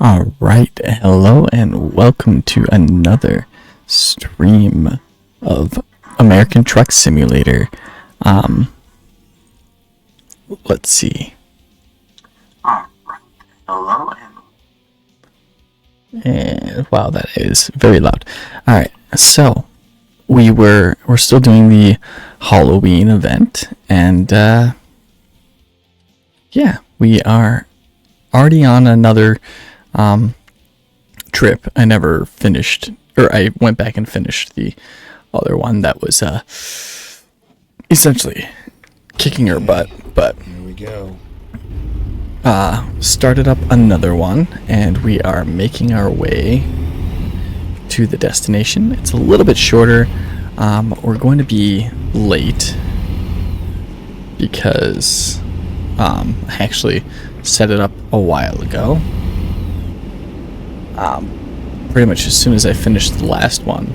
All right, hello and welcome to another stream of American Truck Simulator. Let's see. All right, hello and wow, that is very loud. All right, so we're still doing the Hauloween event, and yeah, we are already on another trip. I never finished, or I went back and finished the other one that was essentially kicking her butt, but here we go. Started up another one, and we are making our way to the destination. It's a little bit shorter. We're going to be late because I actually set it up a while ago. Pretty much as soon as I finished the last one.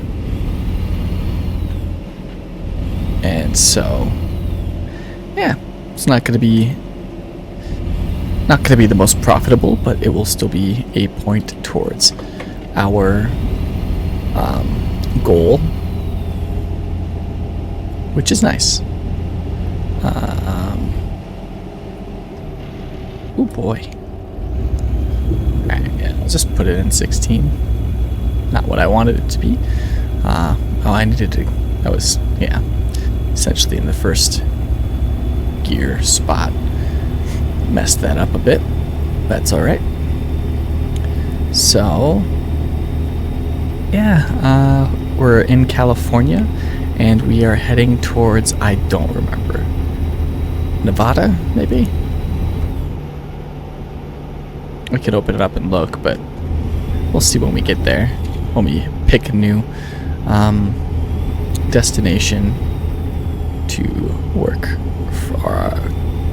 And so, yeah, it's not going to be the most profitable, but it will still be a point towards our goal, which is nice. Oh boy. Alright, yeah, I'll just put it in 16. Not what I wanted it to be. I needed to, that was, yeah, essentially in the first gear spot. Messed that up a bit. That's alright. So, yeah, we're in California, and we are heading towards, I don't remember, Nevada, maybe? We could open it up and look, but we'll see when we get there, when we pick a new destination to work for,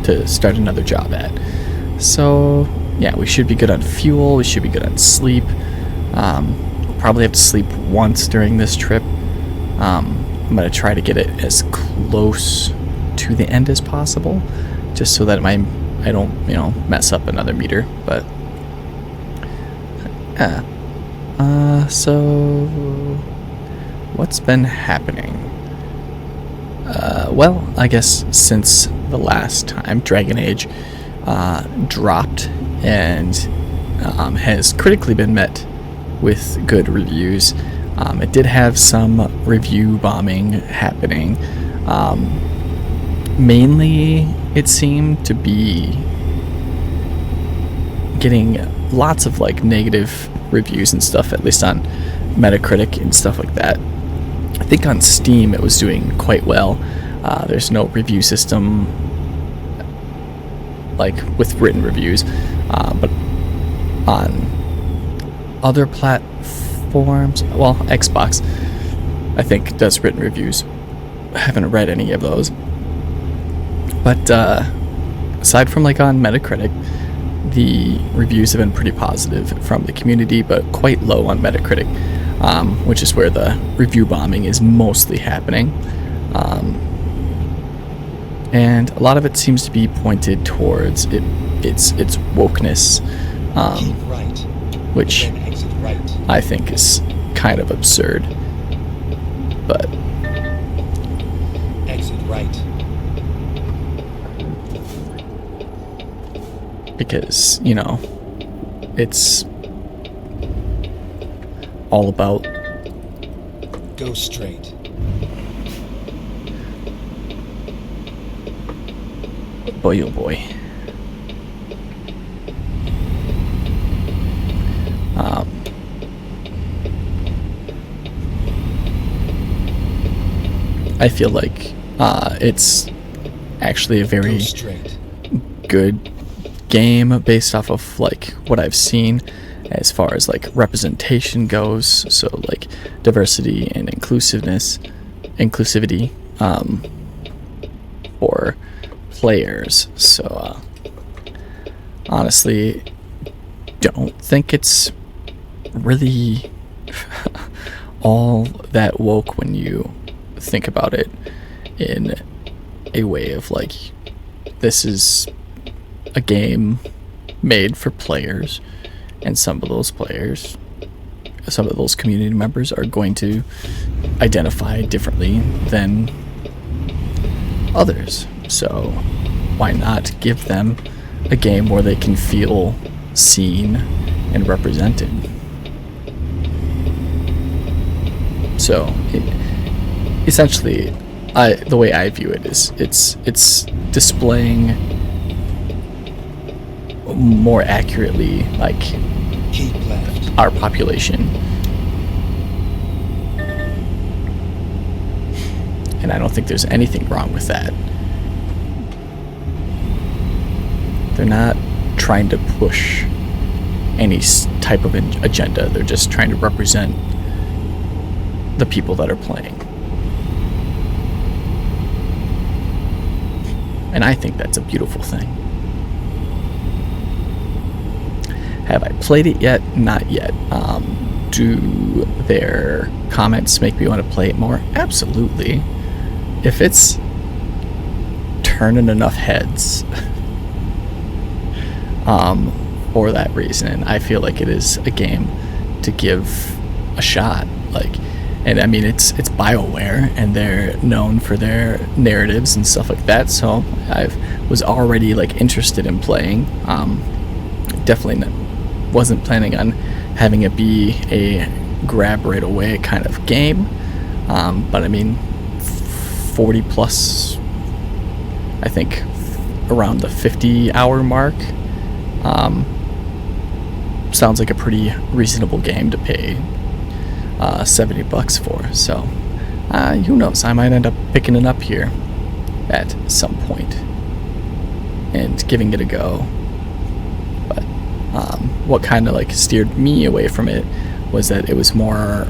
to start another job at. So yeah, we should be good on fuel, we should be good on sleep. We'll probably have to sleep once during this trip. I'm gonna try to get it as close to the end as possible, just so that I don't, mess up another meter. But so what's been happening? Well, I guess since the last time, Dragon Age dropped and has critically been met with good reviews. It did have some review bombing happening. Mainly, it seemed to be getting lots of negative reviews and stuff, at least on Metacritic and stuff like that. I think on Steam it was doing quite well. There's no review system with written reviews, but on other platforms, well, Xbox I think does written reviews. I haven't read any of those, but aside from on Metacritic, the reviews have been pretty positive from the community, but quite low on Metacritic, which is where the review bombing is mostly happening. And a lot of it seems to be pointed towards its wokeness, which I think is kind of absurd. But exit right. Because, it's all about go straight. Boy, oh boy. I feel like it's actually a very good game based off of what I've seen as far as representation goes. So diversity and inclusivity for players. So honestly, don't think it's really all that woke when you think about it in a way of this is a game made for players, and some of those players, some of those community members are going to identify differently than others. So why not give them a game where they can feel seen and represented? So essentially, the way I view it is it's displaying more accurately like Keep left. our population. And I don't think there's anything wrong with that. They're not trying to push any type of agenda. They're just trying to represent the people that are playing. And I think that's a beautiful thing. Have I played it yet? Not yet. Do their comments make me want to play it more? Absolutely. If it's turning enough heads for that reason, I feel like it is a game to give a shot. And I mean, it's BioWare, and they're known for their narratives and stuff like that. So I was already interested in playing. Definitely wasn't planning on having it be a grab right away kind of game. But I mean, 40 plus, I think around the 50-hour mark, sounds like a pretty reasonable game to pay $70 for. So who knows, I might end up picking it up here at some point and giving it a go. But what kind of steered me away from it was that it was more,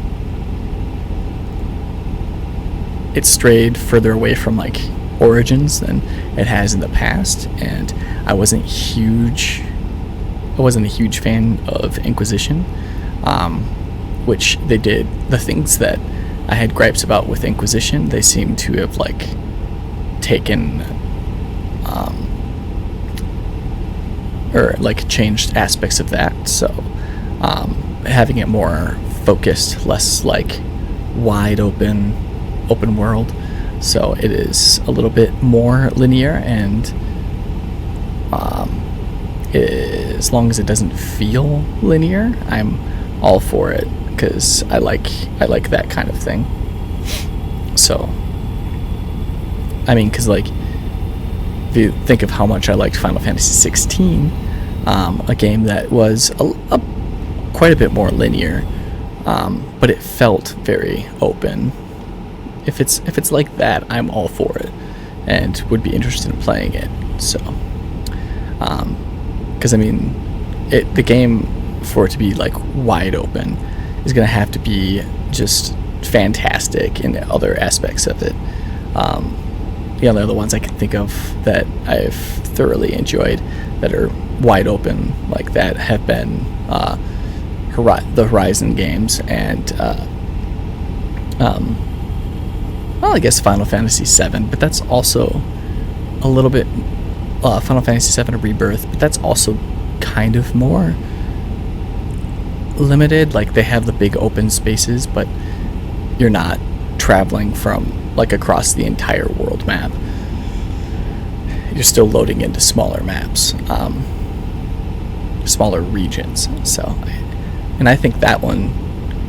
it strayed further away from Origins than it has in the past, and I wasn't a huge fan of Inquisition, which they did the things that I had gripes about with Inquisition. They seem to have taken or changed aspects of that. So having it more focused, less wide open world. So it is a little bit more linear, and as long as it doesn't feel linear, I'm all for it, because I like that kind of thing. So I mean, because if you think of how much I liked Final Fantasy 16, a game that was quite a bit more linear, but it felt very open. If it's like that, I'm all for it, and would be interested in playing it. So, because I mean, the game, for it to be wide open, is gonna have to be just fantastic in other aspects of it. The only other ones I can think of that I've thoroughly enjoyed that are wide open like that have been the Horizon games and well, I guess Final Fantasy VII, but that's also a little bit Final Fantasy VII Rebirth, but that's also kind of more limited. They have the big open spaces, but you're not traveling from across the entire world map. You're still loading into smaller maps, smaller regions. So, and I think that one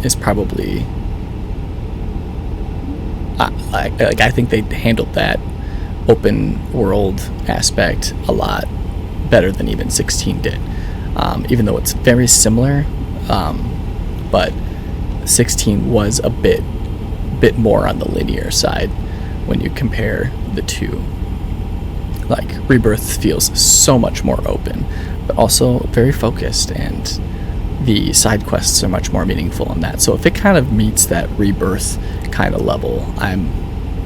is probably I think they handled that open world aspect a lot better than even 16 did, even though it's very similar, but 16 was a bit more on the linear side when you compare the two. Rebirth feels so much more open, but also very focused, and the side quests are much more meaningful in that. So if it kind of meets that Rebirth kind of level, I'm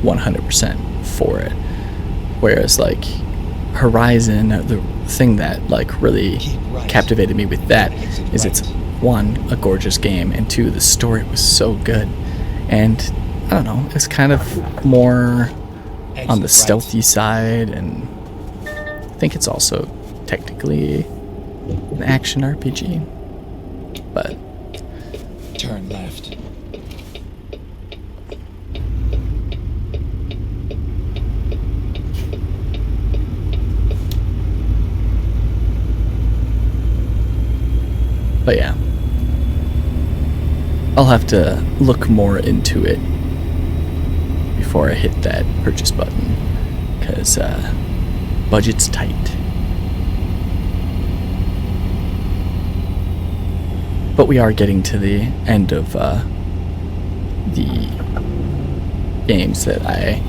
100% for it. Whereas Horizon, the thing that really captivated me with that is it's, one, a gorgeous game, and two, the story was so good. And I don't know, it's kind of more on the stealthy side, and I think it's also technically an action RPG. But Turn left. yeah, I'll have to look more into it before I hit that purchase button, because budget's tight. But we are getting to the end of the games that I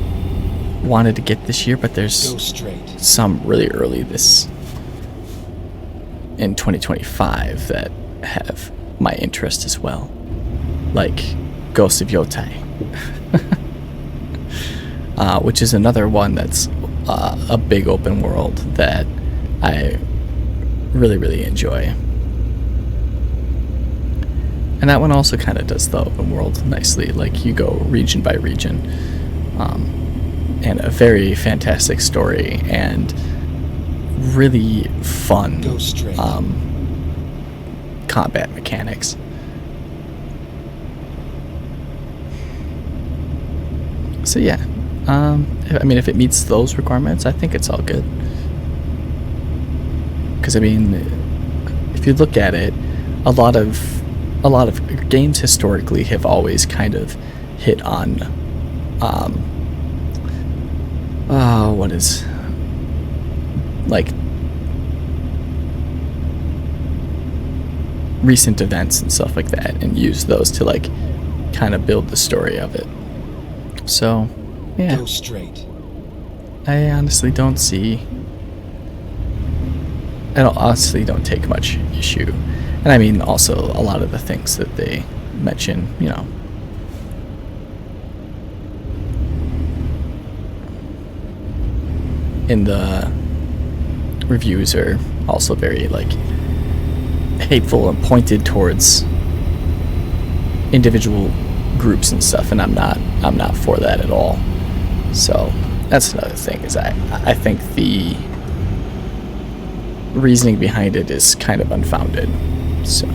wanted to get this year, but there's Go straight. some really early in 2025 that have my interest as well, like Ghost of Yotai, which is another one that's a big open world that I really enjoy. And that one also kind of does the open world nicely, like you go region by region, and a very fantastic story and really fun Go straight. combat mechanics. So yeah, I mean, if it meets those requirements, I think it's all good. Because I mean, if you look at it, a lot of games historically have always kind of hit on what is like recent events and stuff like that, and use those to like kind of build the story of it. So yeah, Go straight. I honestly don't take much issue. And I mean, also a lot of the things that they mention, you know, in the reviews are also very like hateful and pointed towards individual groups and stuff, and I'm not for that at all. So that's another thing, is I think the reasoning behind it is kind of unfounded. So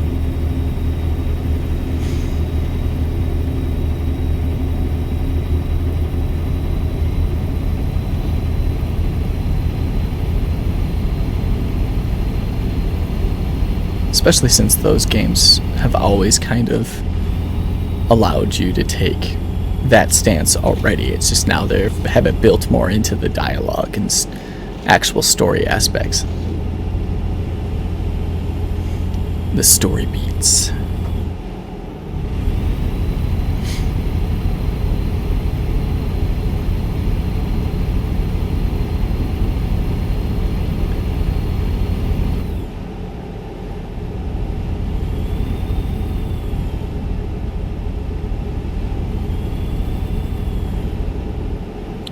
especially since those games have always kind of allowed you to take that stance already. It's just now they have it built more into the dialogue and actual story aspects. The story beats.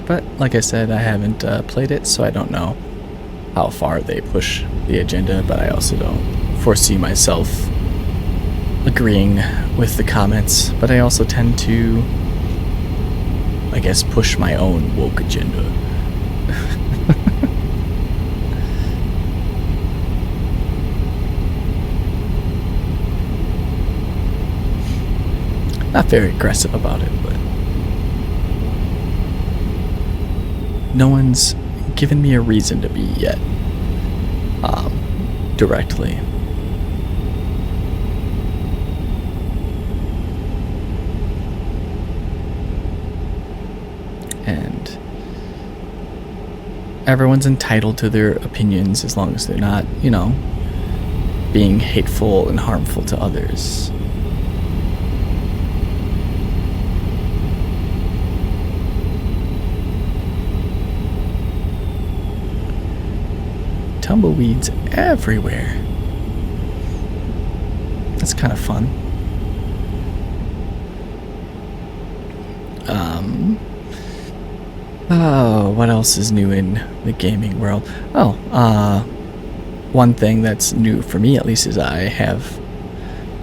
But like I said, I haven't played it, so I don't know how far they push the agenda, but I also don't foresee myself agreeing with the comments. But I also tend to, I guess, push my own woke agenda. Not very aggressive about it, but no one's given me a reason to be yet, directly. And everyone's entitled to their opinions as long as they're not, you know, being hateful and harmful to others. Tumbleweeds everywhere. That's kind of fun. Oh, what else is new in the gaming world? One thing that's new for me, at least, is I have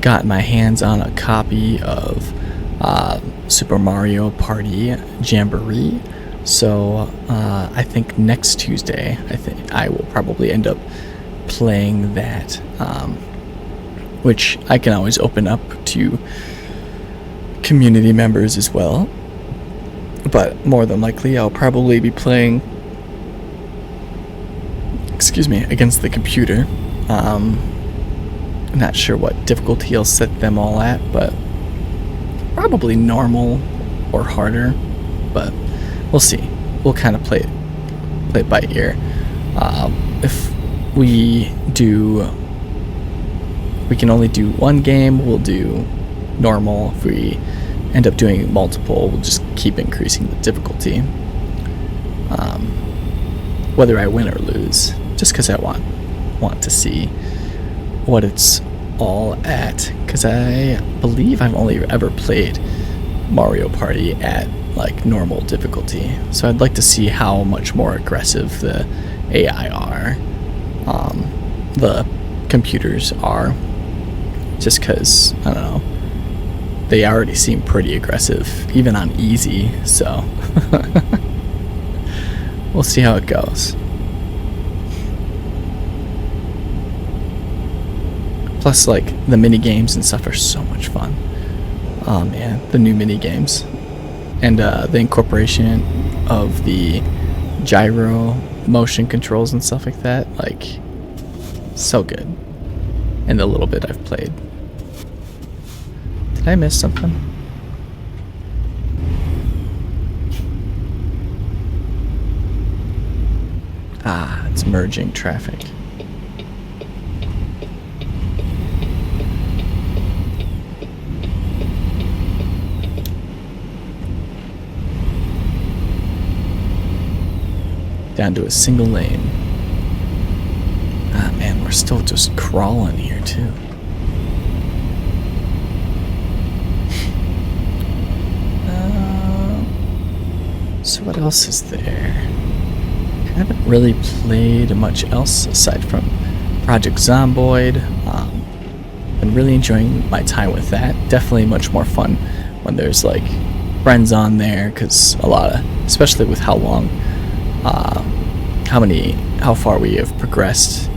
gotten my hands on a copy of Super Mario Party Jamboree. So I think next Tuesday, I will probably end up playing that which I can always open up to community members as well. But more than likely, I'll probably be playing, against the computer. Not sure what difficulty I'll set them all at, but probably normal or harder. But we'll see. We'll kind of play it by ear. If we can only do one game, we'll do normal. If we end up doing multiple, we'll just keep increasing the difficulty, whether I win or lose, just because I want to see what it's all at, because I believe I've only ever played Mario Party at like normal difficulty, so I'd like to see how much more aggressive the AI are, the computers are, just because, I don't know, they already seem pretty aggressive, even on easy, so we'll see how it goes. Plus, like, the mini games and stuff are so much fun. Oh man, the new mini games. And the incorporation of the gyro motion controls and stuff like that, like, so good. In the little bit I've played. Did I miss something? Ah, it's merging traffic. Down to a single lane. Ah man, we're still just crawling here too. So what else is there? I haven't really played much else aside from Project Zomboid. Been really enjoying my time with that. Definitely much more fun when there's like friends on there, because especially with how long, how far we have progressed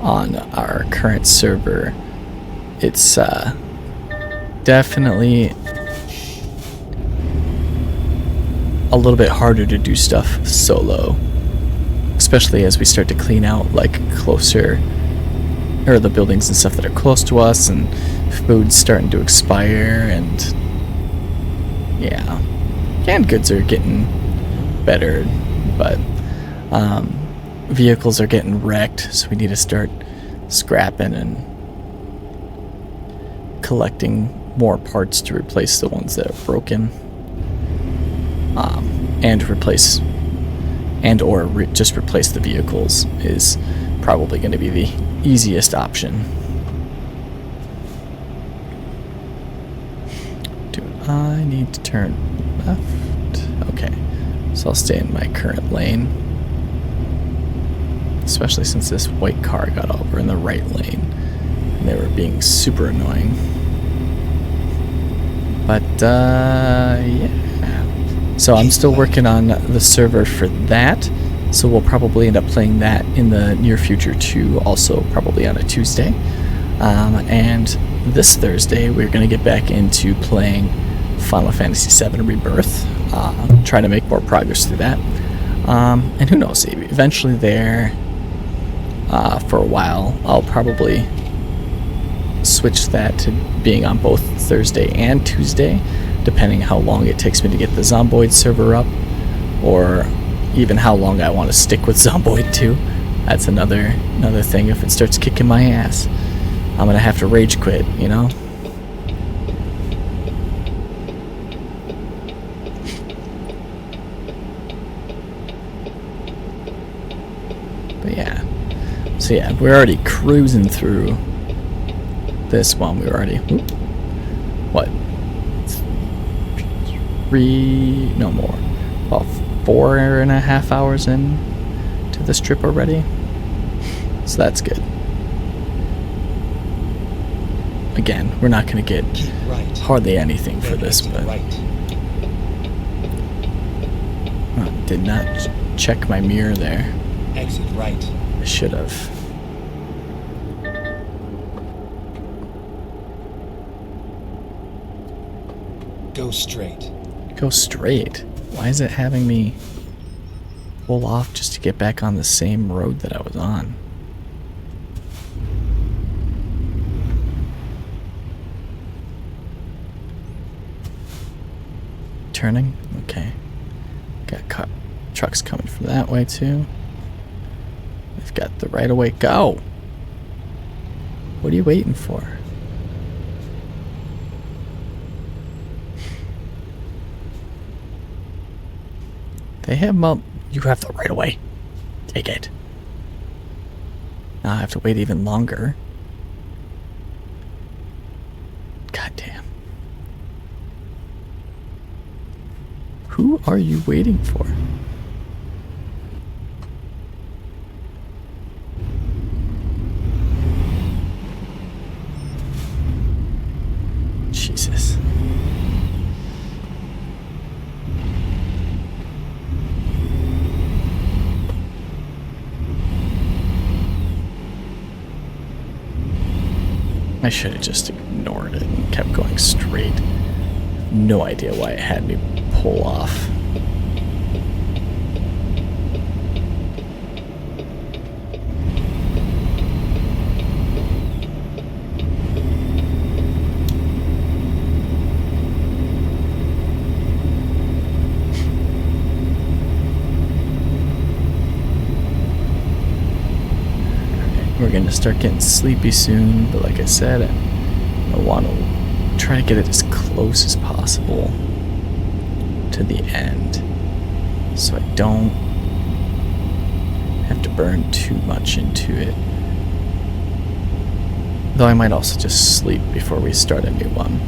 on our current server, it's definitely a little bit harder to do stuff solo, especially as we start to clean out like closer, or the buildings and stuff that are close to us, and food's starting to expire, and yeah, canned goods are getting better, but vehicles are getting wrecked, so we need to start scrapping and collecting more parts to replace the ones that are broken. Just replace the vehicles is probably going to be the easiest option. Do I need to turn left? Okay, so I'll stay in my current lane, especially since this white car got over in the right lane and they were being super annoying. But yeah. So I'm still working on the server for that, so we'll probably end up playing that in the near future too, also probably on a Tuesday. And this Thursday we're going to get back into playing Final Fantasy VII Rebirth, try to make more progress through that. And who knows, eventually there, for a while, I'll probably switch that to being on both Thursday and Tuesday, depending how long it takes me to get the Zomboid server up, or even how long I want to stick with Zomboid too. That's another thing. If it starts kicking my ass, I'm gonna have to rage quit, you know? But yeah. So yeah, we're already cruising through this one. We're already, what? No more. About 4.5 hours in to this trip already. So that's good. Again, we're not going to get hardly anything for this, but did not check my mirror there. Exit right. I should have. Go straight. Go straight. Why is it having me pull off just to get back on the same road that I was on? Turning? Okay. Got trucks coming from that way too. They've got the right of way. Go! What are you waiting for? They have you have the right of way. Take it. Now I have to wait even longer. God damn. Who are you waiting for? Jesus. I should have just ignored it and kept going straight. No idea why it had me pull off. We're gonna start getting sleepy soon, but like I said, I want to try to get it as close as possible to the end so I don't have to burn too much into it. Though I might also just sleep before we start a new one.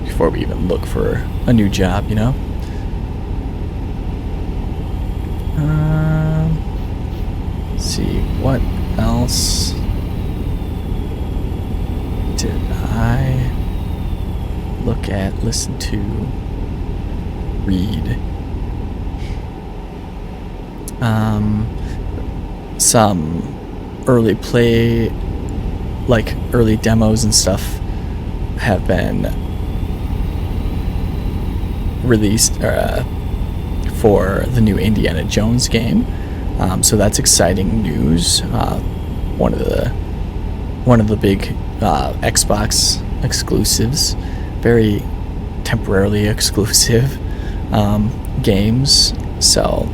Before we even look for a new job, you know? Let's see, what else did I look at, listen to, read? Some early play, like early demos and stuff have been released for the new Indiana Jones game, so that's exciting news. One of the big Xbox exclusives, very temporarily exclusive games. So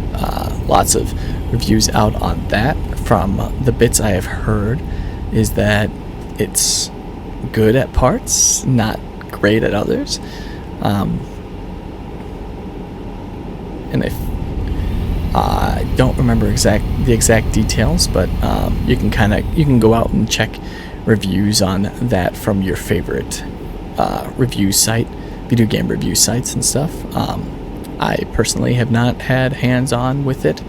lots of reviews out on that. From the bits I have heard, is that it's good at parts, not great at others. And I don't remember the exact details, but you can go out and check reviews on that from your favorite video game review sites and stuff. I personally have not had hands-on with it,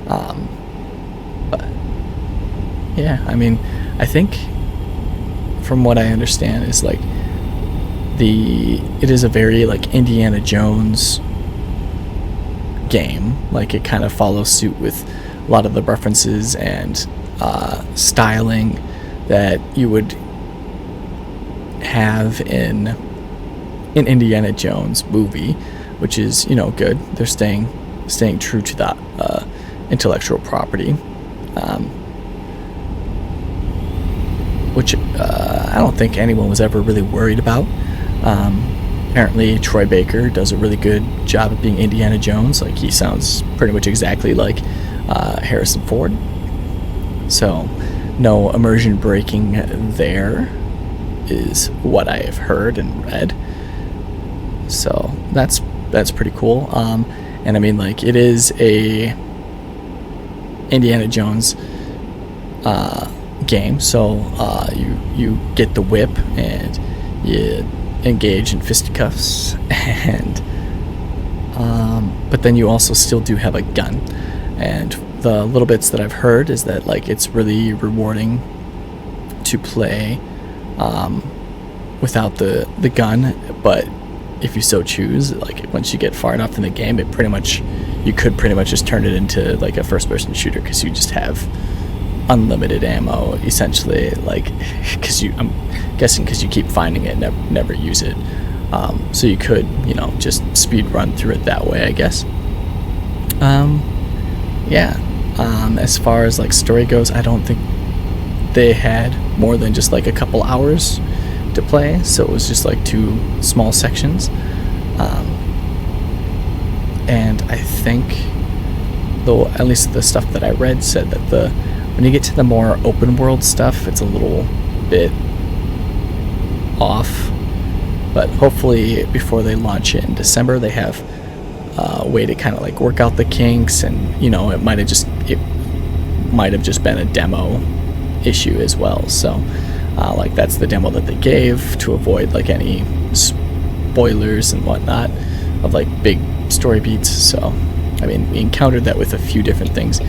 but yeah, I mean, I think from what I understand is like it is a very like Indiana Jones game. Like it kind of follows suit with a lot of the references and styling that you would have in an Indiana Jones movie, which is, you know, good. They're staying true to the intellectual property, which I don't think anyone was ever really worried about. Apparently Troy Baker does a really good job of being Indiana Jones. Like, he sounds pretty much exactly like Harrison Ford. So no immersion breaking there is what I have heard and read. So that's pretty cool. And I mean, like, it is a Indiana Jones game. So you get the whip and you engage in fisticuffs, and but then you also still do have a gun. And the little bits that I've heard is that, like, it's really rewarding to play without the gun, but if you so choose, like once you get far enough in the game, you could pretty much just turn it into like a first-person shooter because you just have unlimited ammo essentially. Like, I'm guessing because you keep finding it, never use it. So you could, just speed run through it that way, I guess. Yeah. As far as like story goes, I don't think they had more than just like a couple hours to play, so it was just like 2 small sections. And I think, though, at least the stuff that I read said that when you get to the more open world stuff, it's a little bit off. But hopefully before they launch it in December, they have a way to kind of like work out the kinks, and it might have just been a demo issue as well. So like that's the demo that they gave to avoid like any spoilers and whatnot of like big story beats. So I mean, we encountered that with a few different things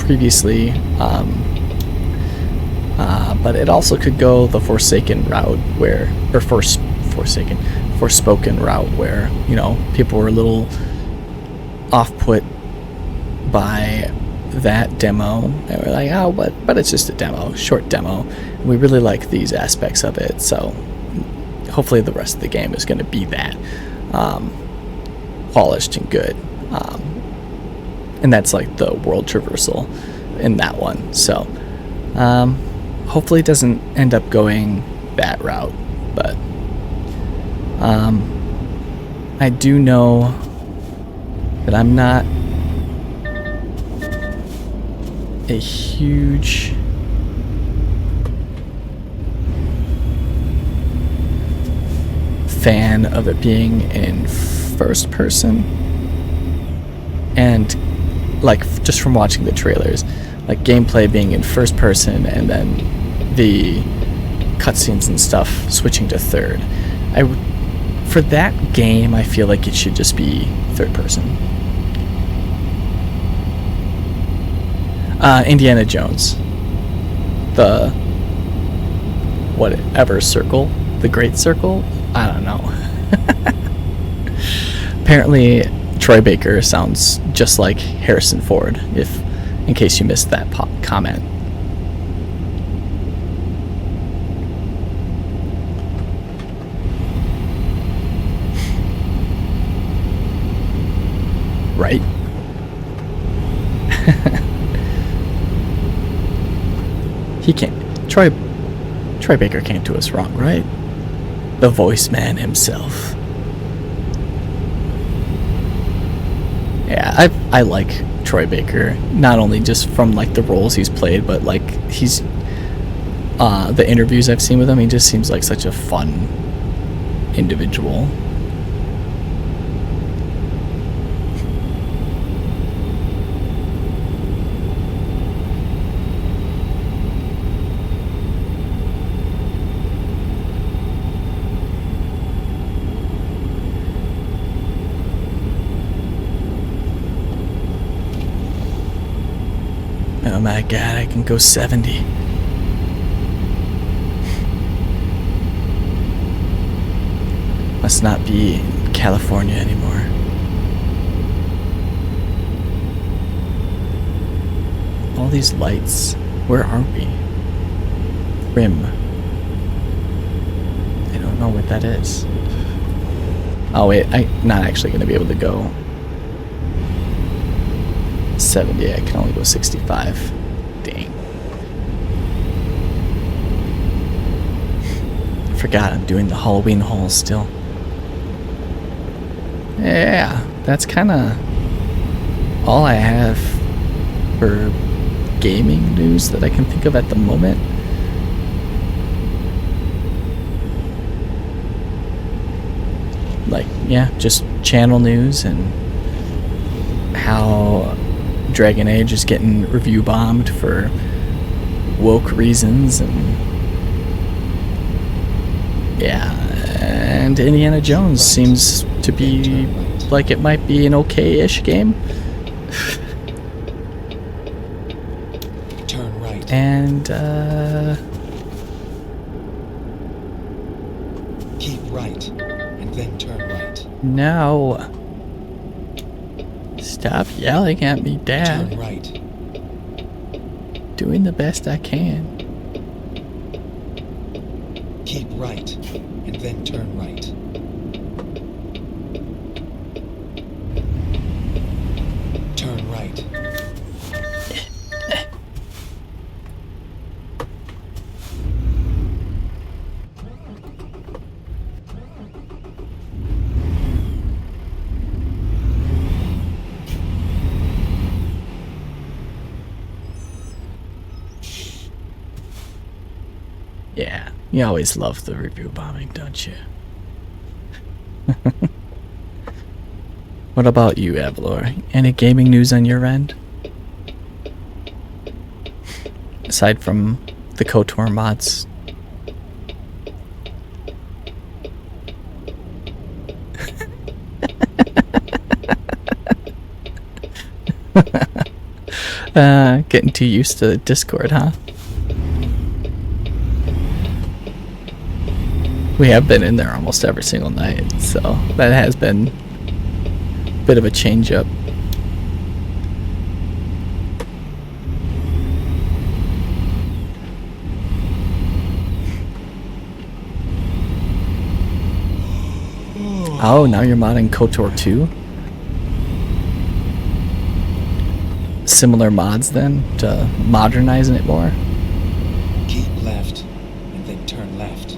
previously, but it also could go the Forspoken route where people were a little off-put by that demo, and we're like, oh, but it's just a demo, short demo, and we really like these aspects of it, so hopefully the rest of the game is going to be that polished and good, and that's like the world traversal in that one. So hopefully it doesn't end up going that route, but I do know that I'm not a huge fan of it being in first person, and like just from watching the trailers, like gameplay being in first person and then the cutscenes and stuff switching to third. For that game, I feel like it should just be third person. Indiana Jones, the whatever circle, the Great Circle. I don't know. Apparently, Troy Baker sounds just like Harrison Ford. In case you missed that comment. Right? He can't. Troy Baker can't do us wrong, right? The voice man himself. Yeah, I like Troy Baker, not only just from like the roles he's played, but like he's the interviews I've seen with him, he just seems like such a fun individual. Oh my god, I can go 70. Must not be in California anymore. All these lights. Where are we? Rim. I don't know what that is. Oh wait, I'm not actually going to be able to go 70. I can only go 65. Dang. I forgot I'm doing the Hauloween haul still. Yeah, that's kind of all I have for gaming news that I can think of at the moment. Like, yeah, just channel news and how Dragon Age is getting review bombed for woke reasons, and yeah, and Indiana Jones seems to be like it might be an okay-ish game. Turn right. And right, and then turn right. No. Stop yelling at me, Dad. Turn right. Doing the best I can. Keep right, and then turn right. Turn right. Yeah, you always love the review bombing, don't you? What about you, Evlor? Any gaming news on your end? Aside from the KOTOR mods. Getting too used to Discord, huh? We have been in there almost every single night, so that has been a bit of a change up. Oh, now you're modding KOTOR 2? Similar mods then, to modernizing it more? Keep left, and then turn left.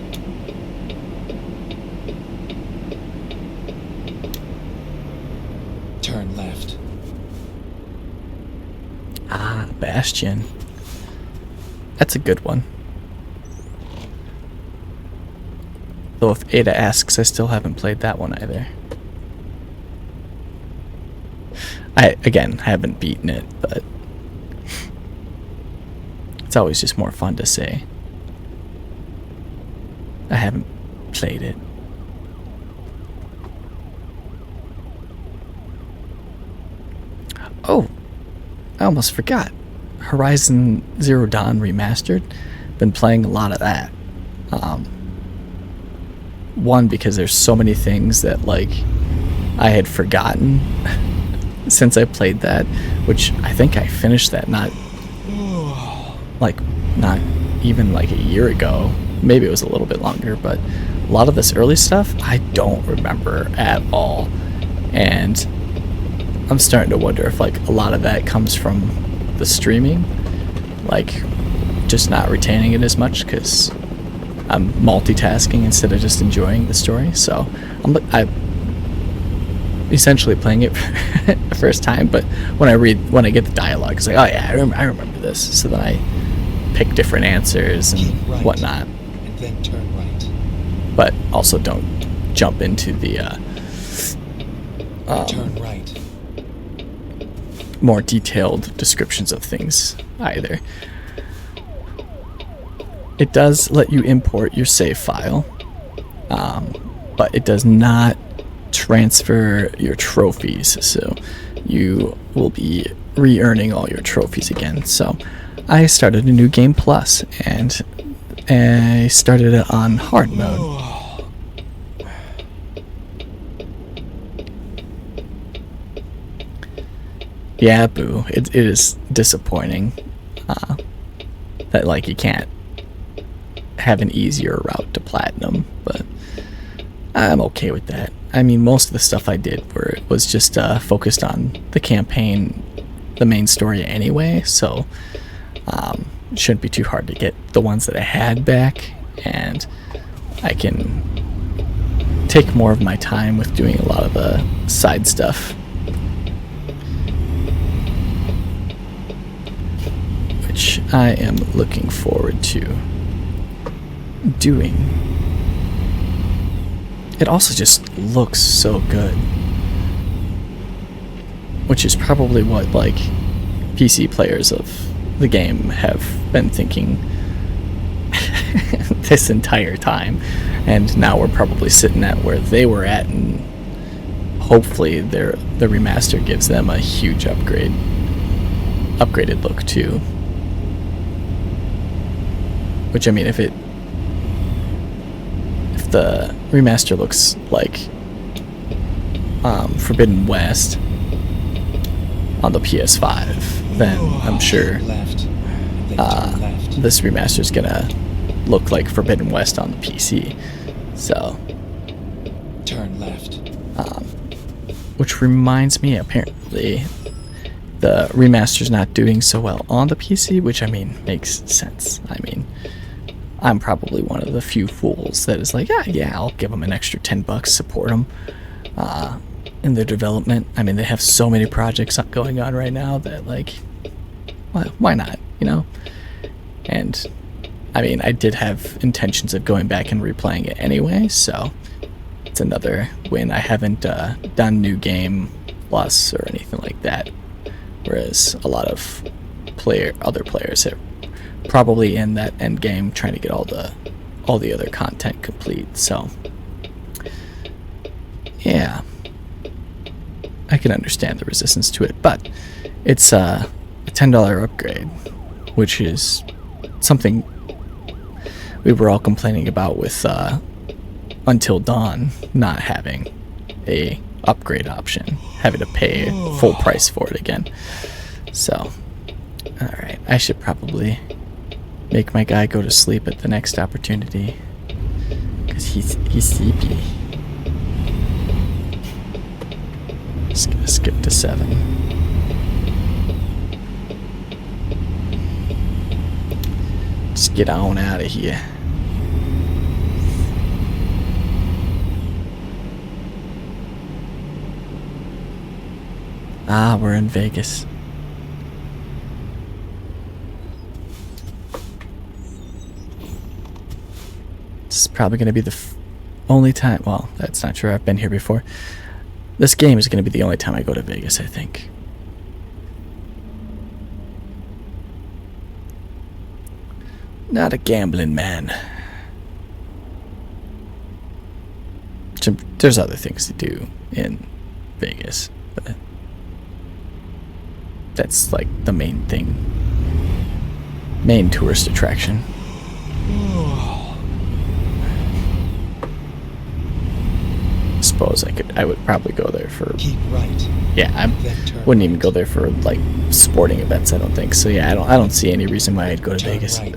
Turn left. Ah, Bastion. That's a good one. Though if Ada asks, I still haven't played that one either. I haven't beaten it, but it's always just more fun to say. I haven't played it. Oh, I almost forgot. Horizon Zero Dawn Remastered. Been playing a lot of that. One, because there's so many things that like I had forgotten since I played that, which I think I finished that not even like a year ago. Maybe it was a little bit longer, but a lot of this early stuff I don't remember at all. And I'm starting to wonder if like a lot of that comes from the streaming, like just not retaining it as much because I'm multitasking instead of just enjoying the story. So I'm essentially playing it for the first time, but when I get the dialogue, it's like, oh yeah, I remember this. So then I pick different answers and Right, whatnot. and then turn right. But also don't jump into the Turn right. more detailed descriptions of things either. It does let you import your save file, but it does not transfer your trophies, so you will be re-earning all your trophies again. So I started a new game plus, and I started it on hard mode. Yeah, boo. It is disappointing that like you can't have an easier route to platinum, but I'm okay with that. I mean, most of the stuff I did was just focused on the campaign, the main story anyway, so it shouldn't be too hard to get the ones that I had back, and I can take more of my time with doing a lot of the side stuff, which I am looking forward to doing. It also just looks so good, which is probably what like PC players of the game have been thinking this entire time, and now we're probably sitting at where they were at, and hopefully the remaster gives them a huge upgraded look too. Which, I mean, if the remaster looks like Forbidden West on the PS5, then I'm sure Left. And then turn left. this remaster is gonna look like Forbidden West on the PC. So, Turn left. which reminds me, apparently, the remaster's not doing so well on the PC, which I mean makes sense. I mean, I'm probably one of the few fools that is like, yeah, I'll give them an extra $10, support them in their development. I mean, they have so many projects going on right now that, like, why not, you know? And I mean, I did have intentions of going back and replaying it anyway, so it's another win. I haven't done New Game Plus or anything like that, whereas a lot of other players are probably in that end game trying to get all the other content complete. So yeah, I can understand the resistance to it, but it's a $10 upgrade, which is something we were all complaining about with Until Dawn not having a upgrade option, having to pay full price for it again. So, alright, I should probably make my guy go to sleep at the next opportunity, because he's sleepy. Just gonna skip to 7. Just get on out of here. Ah, we're in Vegas. This is probably going to be the only time. Well, that's not true. I've been here before. This game is going to be the only time I go to Vegas, I think. Not a gambling man. There's other things to do in Vegas, but that's like the main thing. Main tourist attraction. Suppose I would probably go there for. Keep right. Yeah, I wouldn't even go there for like sporting events, I don't think. So yeah, I don't see any reason why I'd go to Turn Vegas. right.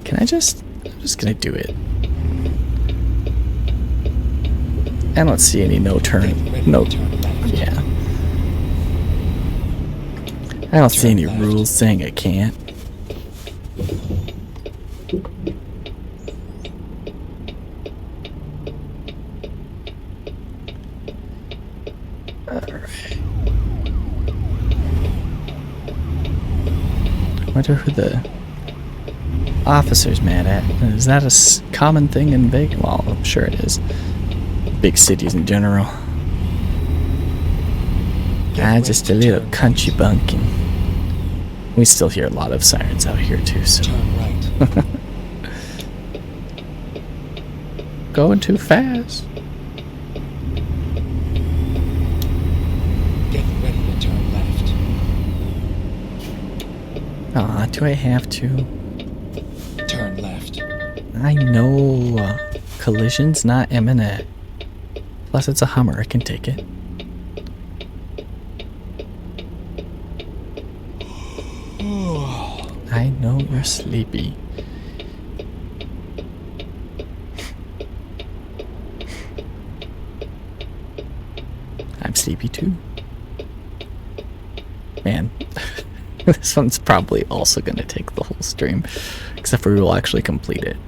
Can I'm just gonna do it. I don't see any no. Turn left. Yeah. I don't see any Turn left. rules saying I can't. Alright. I wonder who the officer's mad at. Is that a common thing in Vegas? Well, I'm sure it is. Big cities in general. Just a little country bumpkin. We still hear a lot of sirens out here too, so. Turn right. Going too fast. Get ready to turn left. Aw, do I have to? Turn left. I know collision's not imminent. Plus it's a Hummer, I can take it. I know you're sleepy. I'm sleepy too. Man, this one's probably also going to take the whole stream, except for we will actually complete it.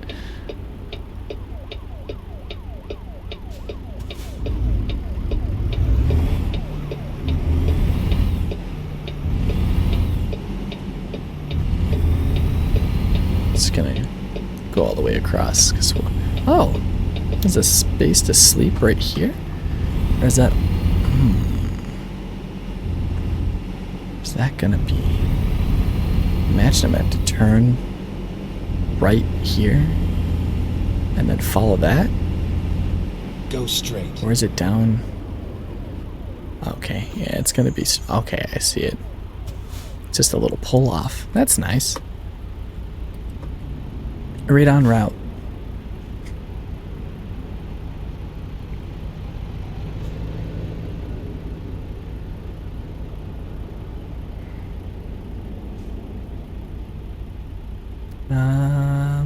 It's gonna go all the way across. Cause oh, there's a space to sleep right here? Or is that... Is that gonna be... Imagine I'm about to turn right here and then follow that? Go straight. Or is it down? Okay, yeah, it's gonna be... Okay, I see it. It's just a little pull off. That's nice. Right on route. I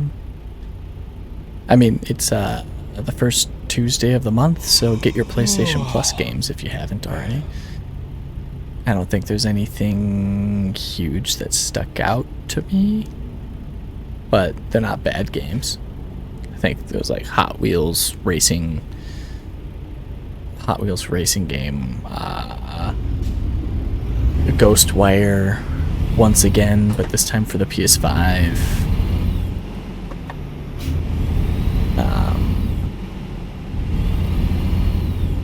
mean, it's the first Tuesday of the month, so get your PlayStation Plus games if you haven't already. I don't think there's anything huge that stuck out to me, but they're not bad games. I think there was like Hot Wheels racing game, Ghostwire once again, but this time for the PS5.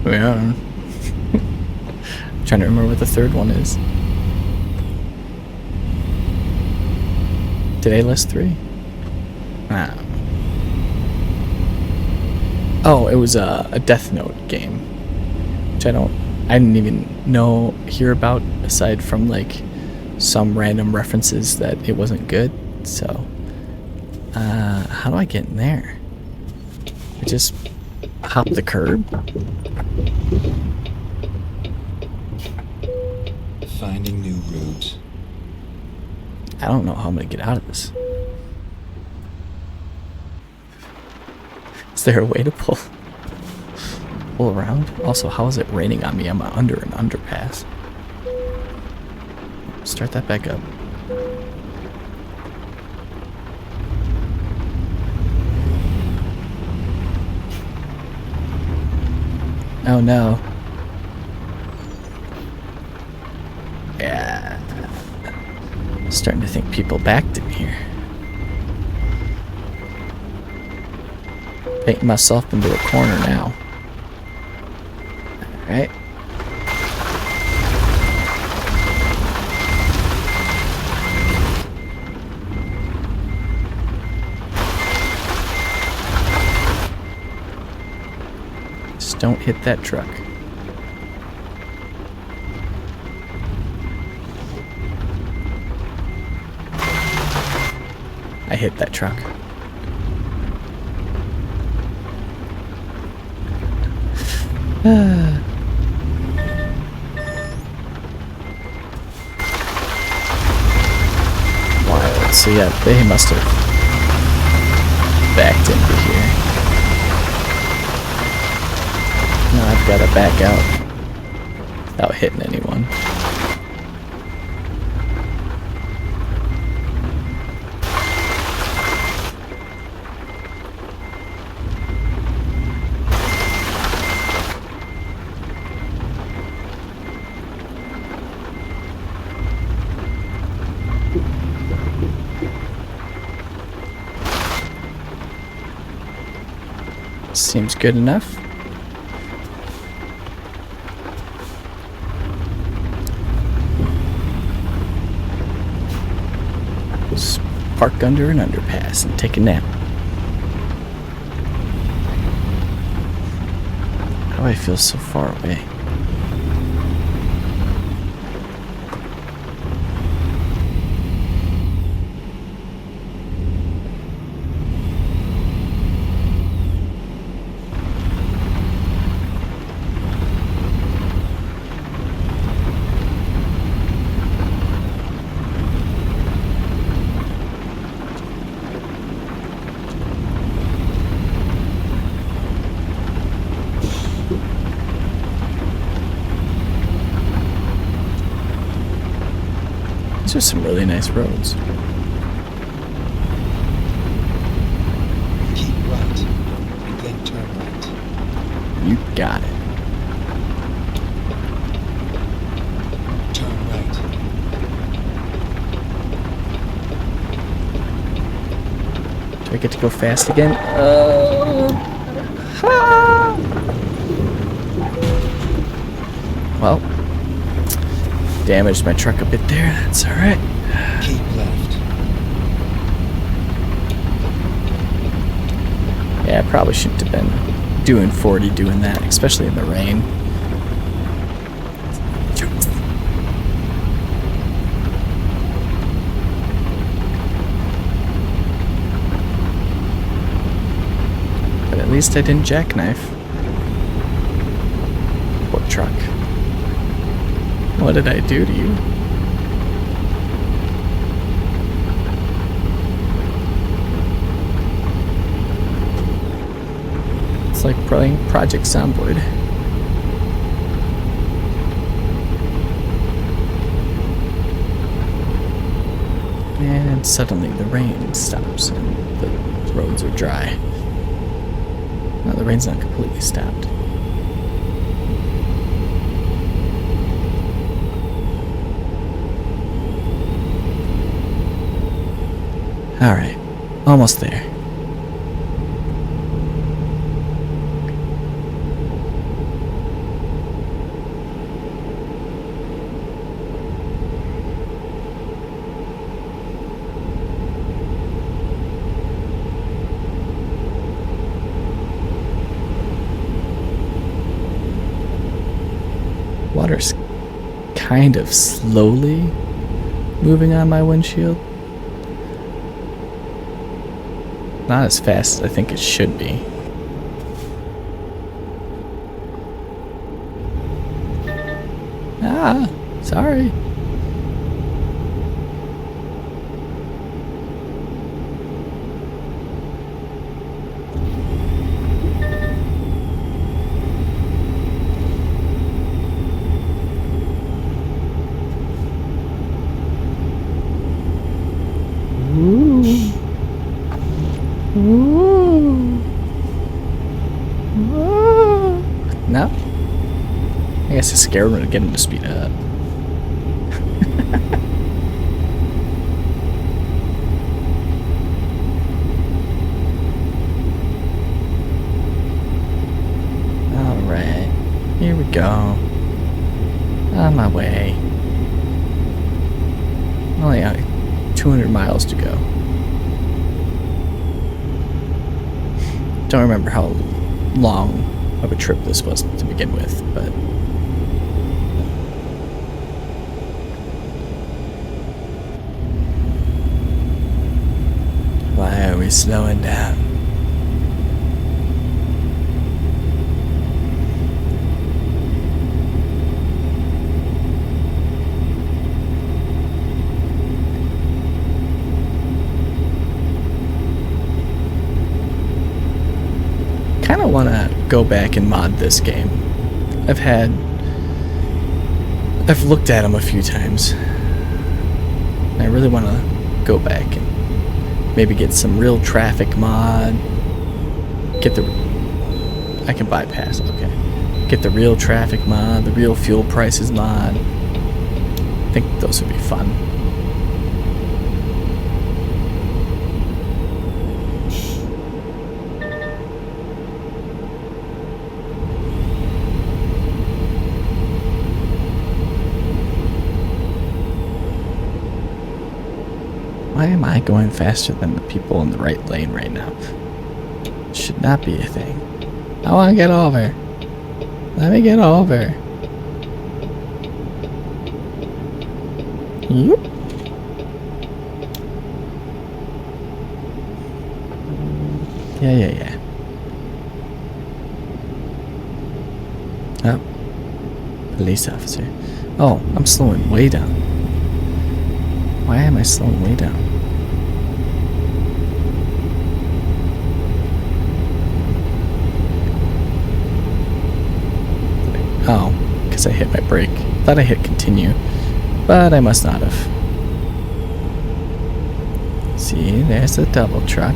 Yeah. I'm trying to remember what the third one is. Did I list 3? Oh, it was a Death Note game, which I didn't even hear about aside from like some random references that it wasn't good. So, how do I get in there? I just hop the curb. Finding new route. I don't know how I'm gonna get out of this. Is there a way to pull around? Also, how is it raining on me? I'm under an underpass. Start that back up. Oh no. Yeah. Starting to think people backed in here. Painting myself into a corner now. Alright. Just don't hit that truck. I hit that truck. Wild. So yeah, they must have backed into here. Now I've got to back out without hitting anyone. Seems good enough. Just park under an underpass and take a nap. How do I feel so far away? These are some really nice roads. Keep right, and then turn right. You got it. Turn right. Do I get to go fast again? Well, damaged my truck a bit there. That's all right. Keep left. Yeah, I probably shouldn't have been doing 40 doing that, especially in the rain. But at least I didn't jackknife. Poor truck. What did I do to you? playing Project Zomboid. And suddenly the rain stops and the roads are dry. No, the rain's not completely stopped. Alright, almost there. Water's kind of slowly moving on my windshield. Not as fast as I think it should be. Ah, sorry. No? I guess it's scared him to get him to speed up. Alright. Here we go. On my way. Only 200 miles to go. Don't remember how long of a trip this was to begin with, but why are we slowing down? Kind of want to go back and mod this game. I've looked at them a few times. I really want to go back and maybe get some real traffic mod. I can bypass, okay. Get the real traffic mod, the real fuel prices mod. I think those would be fun. Why am I going faster than the people in the right lane right now? Should not be a thing. I want to get over. Let me get over. Yep. Yeah. Oh. Police officer. Oh, I'm slowing way down. Why am I slowing way down? Oh, because I hit my brake. Thought I hit continue, but I must not have. See, there's the double truck.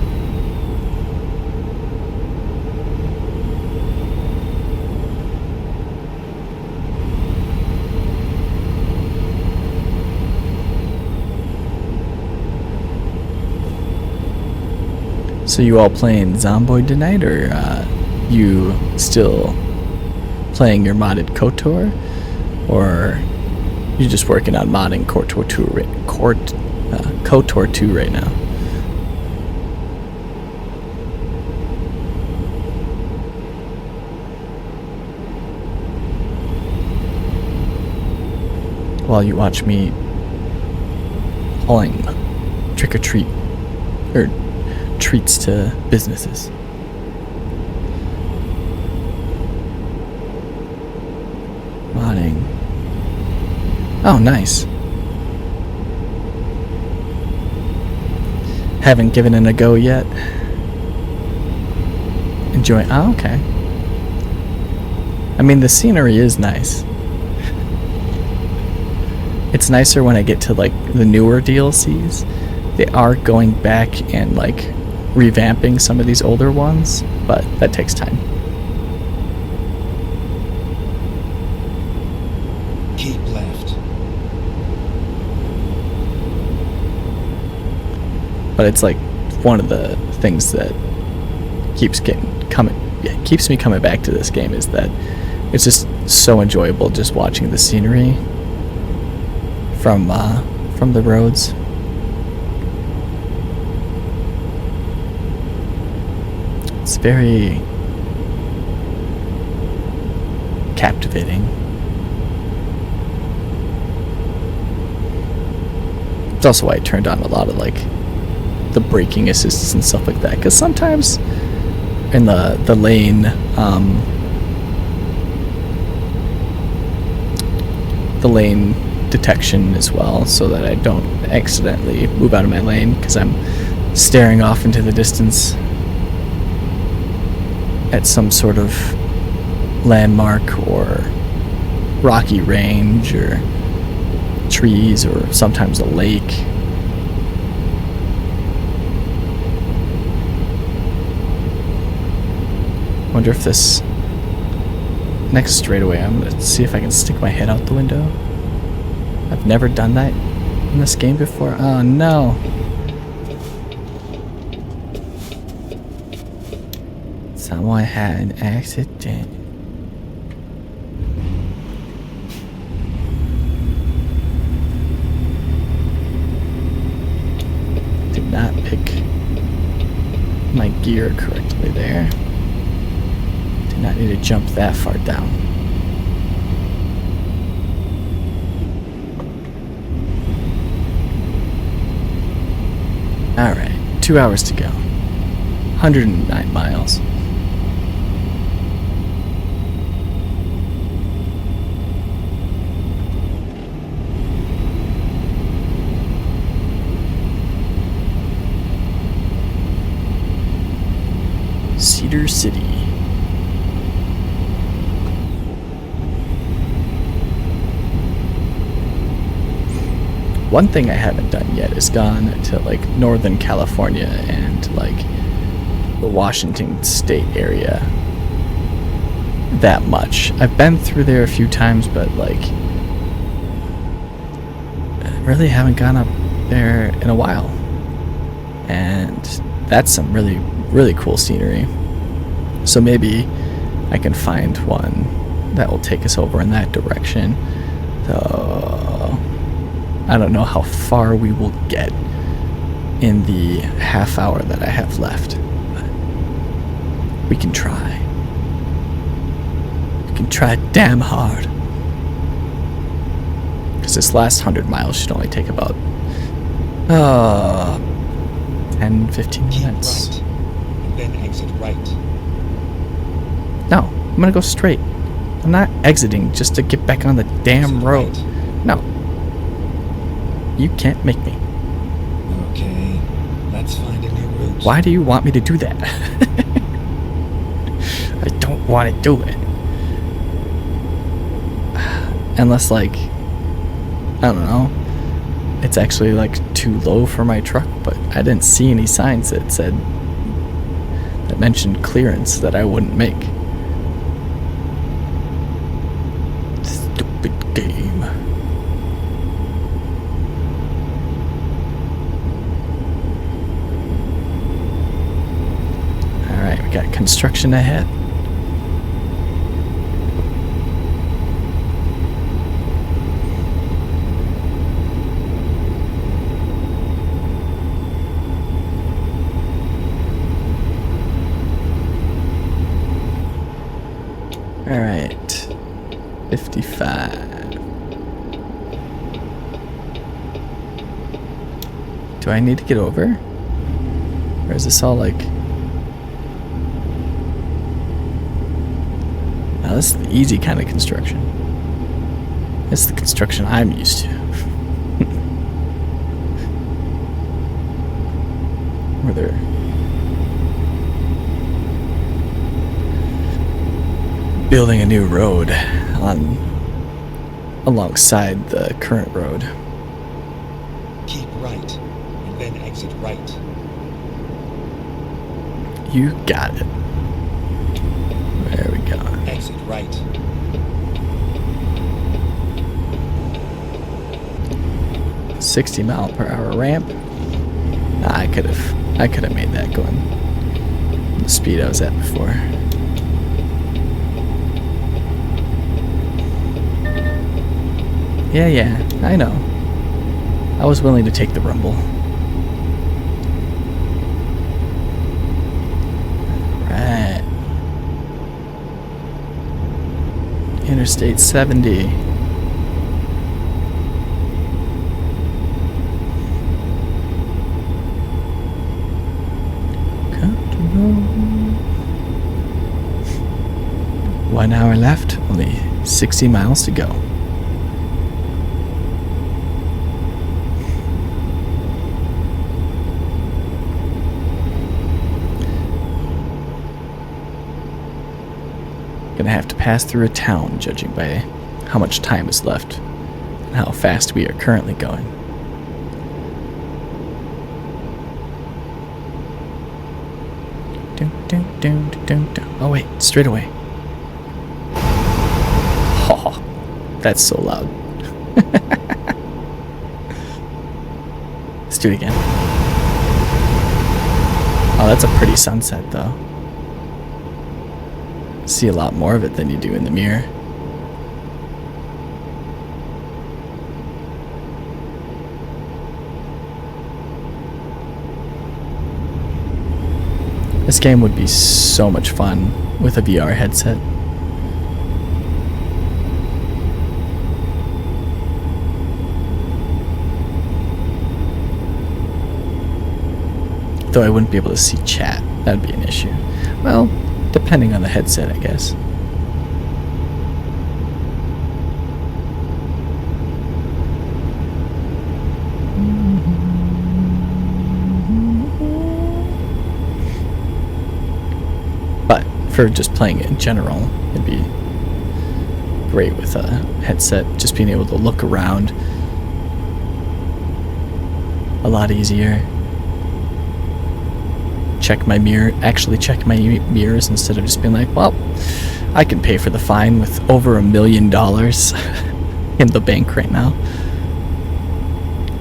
So you all playing Zomboid tonight, or you still playing your modded KOTOR, or you just working on modding KOTOR 2 right now? While you watch me hauling trick or treat or treats to businesses. Modding. Oh, nice. Haven't given it a go yet. Enjoy. Oh, okay. I mean, the scenery is nice. It's nicer when I get to like the newer DLCs. They are going back and like revamping some of these older ones, but that takes time. Keep left. But it's like one of the things that keeps me coming back to this game is that it's just so enjoyable just watching the scenery from the roads. It's very captivating. It's also why I turned on a lot of like the braking assists and stuff like that, because sometimes in the lane detection as well, so that I don't accidentally move out of my lane because I'm staring off into the distance at some sort of landmark or rocky range or trees or sometimes a lake. Wonder if this next straightaway, I'm gonna see if I can stick my head out the window. I've never done that in this game before. Oh no. Someone had an accident. Did not pick my gear correctly there. Did not need to jump that far down. Alright, 2 hours to go. 109 miles. Cedar City. One thing I haven't done yet is gone to like Northern California and like the Washington State area that much. I've been through there a few times, but like I really haven't gone up there in a while. And that's some really, really cool scenery. So maybe I can find one that will take us over in that direction. Though I don't know how far we will get in the half hour that I have left. But we can try. We can try damn hard. Because this last 100 miles should only take about 10, 15 minutes. Keep right, and then exit right. No, I'm gonna go straight. I'm not exiting just to get back on the damn Exit road. right. No. You can't make me. Okay, let's find a new route. Why do you want me to do that? I don't want to do it. Unless, like, I don't know, it's actually, like, too low for my truck, but I didn't see any signs that said, that mentioned clearance that I wouldn't make. Stupid game. Alright, we got construction ahead. Alright, 55. Do I need to get over? Or is this all like... Now this is the easy kind of construction. This is the construction I'm used to. Where they're building a new road on alongside the current road. Keep right, and then exit right. You got it. There we go. Exit right. $60-mile-per-hour ramp. Nah, I could have made that going the speed I was at before. Yeah, I know. I was willing to take the rumble. Right. Interstate 70. Country road. 1 hour left, only 60 miles to go. Gonna have to pass through a town, judging by how much time is left and how fast we are currently going. Oh wait, straight away. Oh, that's so loud. Let's do it again. Oh, that's a pretty sunset though. See a lot more of it than you do in the mirror. This game would be so much fun with a VR headset. Though I wouldn't be able to see chat. That'd be an issue. Well, depending on the headset, I guess. But for just playing it in general, it'd be great with a headset, just being able to look around a lot easier. Check my mirror, actually check my mirrors instead of just being like, well, I can pay for the fine with over $1 million in the bank right now.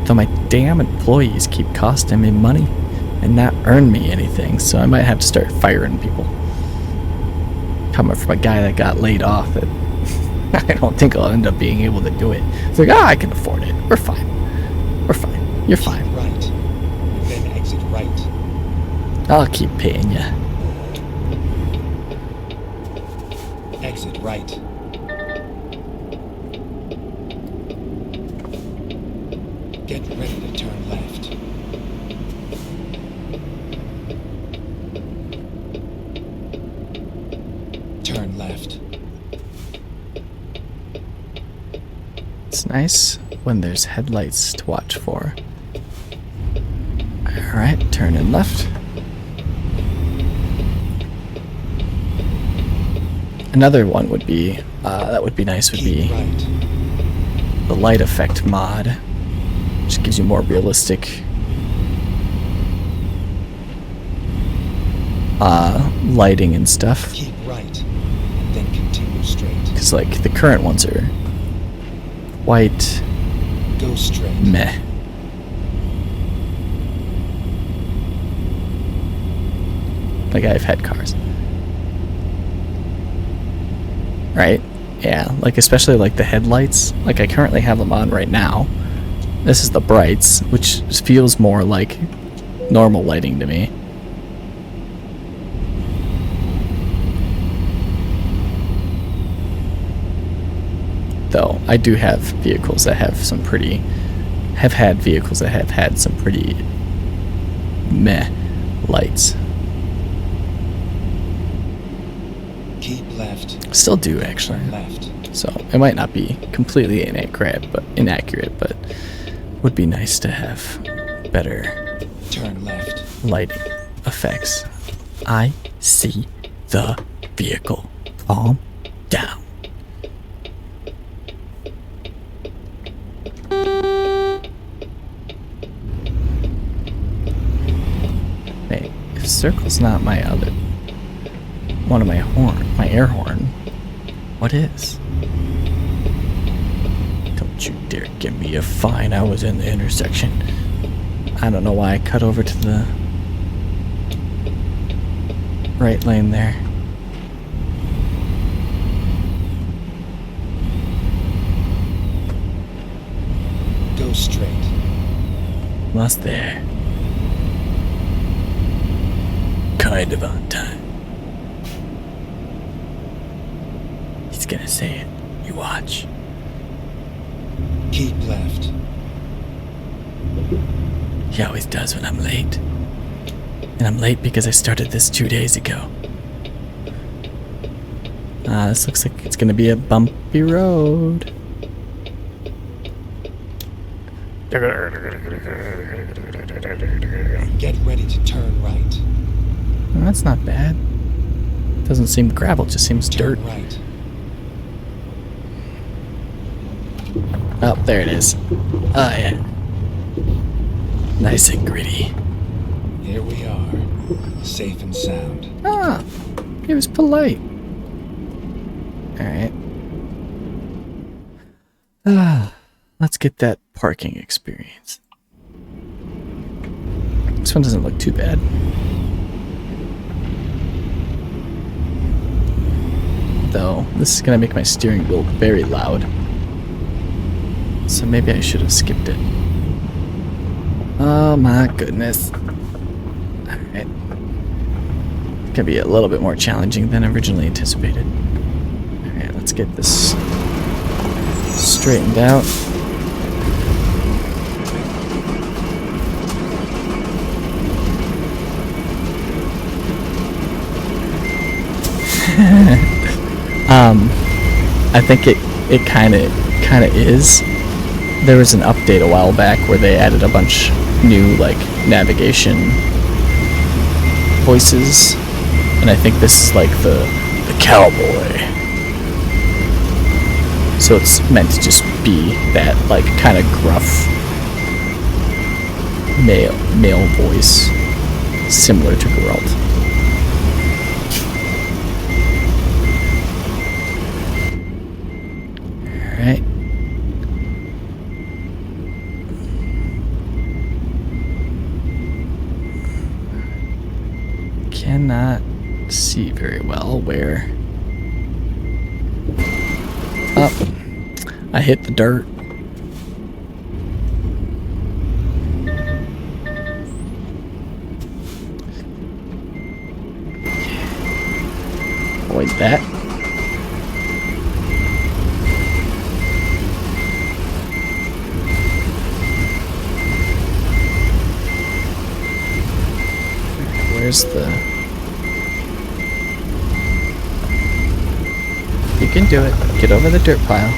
Though my damn employees keep costing me money and not earn me anything, so I might have to start firing people. Coming from a guy that got laid off, that I don't think I'll end up being able to do it. It's like, I can afford it. We're fine. We're fine. You're fine. Keep right, and then exit right. I'll keep paying you. Exit right. Get ready to turn left. Turn left. It's nice when there's headlights to watch for. Alright, turn in left. Another one would be, that would be nice, would be the light effect mod, which gives you more realistic lighting and stuff. Keep right, then continue straight. Because like the current ones are white, Go straight. meh. Like I've had cars. Right? Yeah, like especially like the headlights. Like I currently have them on right now. This is the brights, which feels more like normal lighting to me. Though I do have vehicles that have some pretty, have had vehicles that have had some pretty meh lights. Keep left. Still do actually. Turn left. So it might not be completely inaccurate, but would be nice to have better Turn left. lighting effects. I see the vehicle. Calm down. Wait, if circle's not my other... one of my air horn, what is? Don't you dare give me a fine, I was in the intersection. I don't know why I cut over to the right lane there. Go straight. Lost there. Kind of on time. He's gonna say it. You watch. Keep left. He always does when I'm late. And I'm late because I started this 2 days ago. This looks like it's gonna be a bumpy road. Get ready to turn right. Well, that's not bad. Doesn't seem gravel, just seems dirt. Turn right. Oh, there it is. Oh, yeah. Nice and gritty. Here we are. Safe and sound. Ah, he was polite. Alright. Let's get that parking experience. This one doesn't look too bad. Though, this is gonna make my steering wheel very loud. So maybe I should have skipped it. Oh my goodness. Alright. It's gonna be a little bit more challenging than originally anticipated. Alright, let's get this straightened out. I think it kind of is. There was an update a while back where they added a bunch new like navigation voices, and I think this is like the cowboy. So it's meant to just be that like kind of gruff male voice, similar to Geralt. Alright. Cannot see very well where... Oh, I hit the dirt. Avoid that. Where's the... You can do it. Get over the dirt pile.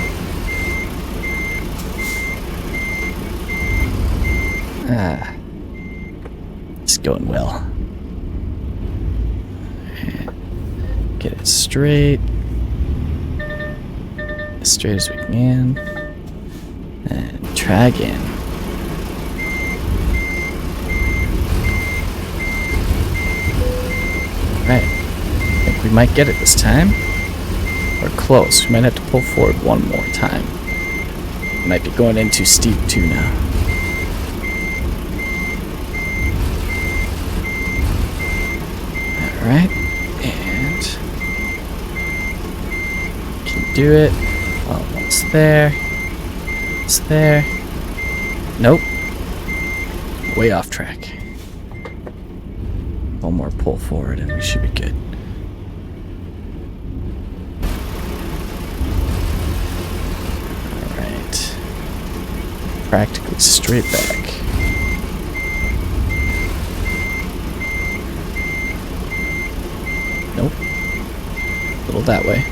Ah. It's going well. Get it straight. As straight as we can. And try again. Right. I think we might get it this time. We're close. We might have to pull forward one more time. Might be going in too steep too now. Alright. And can do it. Almost there. It's there. Nope. Way off track. One more pull forward and we should be good. Alright. Practically straight back. Nope. A little that way.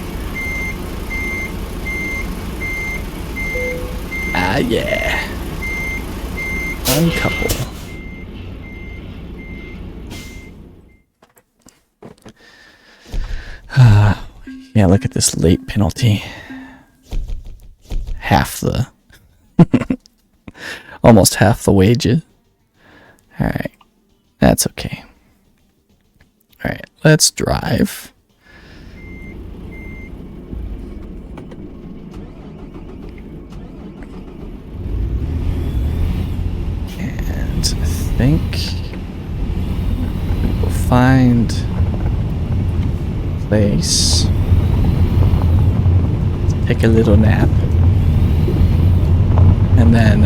Ah, yeah. Uncouple. Yeah, look at this late penalty. Half the... almost half the wages. Alright. That's okay. Alright, let's drive. And I think we'll find a place. Take a little nap. And then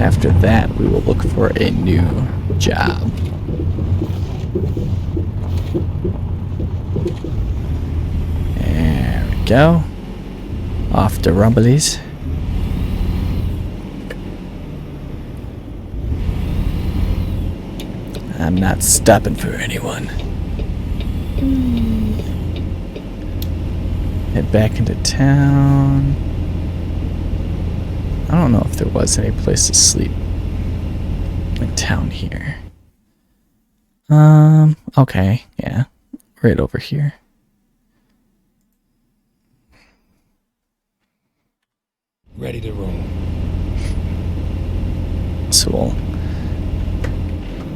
after that, we will look for a new job. There we go. Off to Rumblies. I'm not stopping for anyone. Head back into town. I don't know if there was any place to sleep in town here. Okay, yeah. Right over here. Ready to roll. So we'll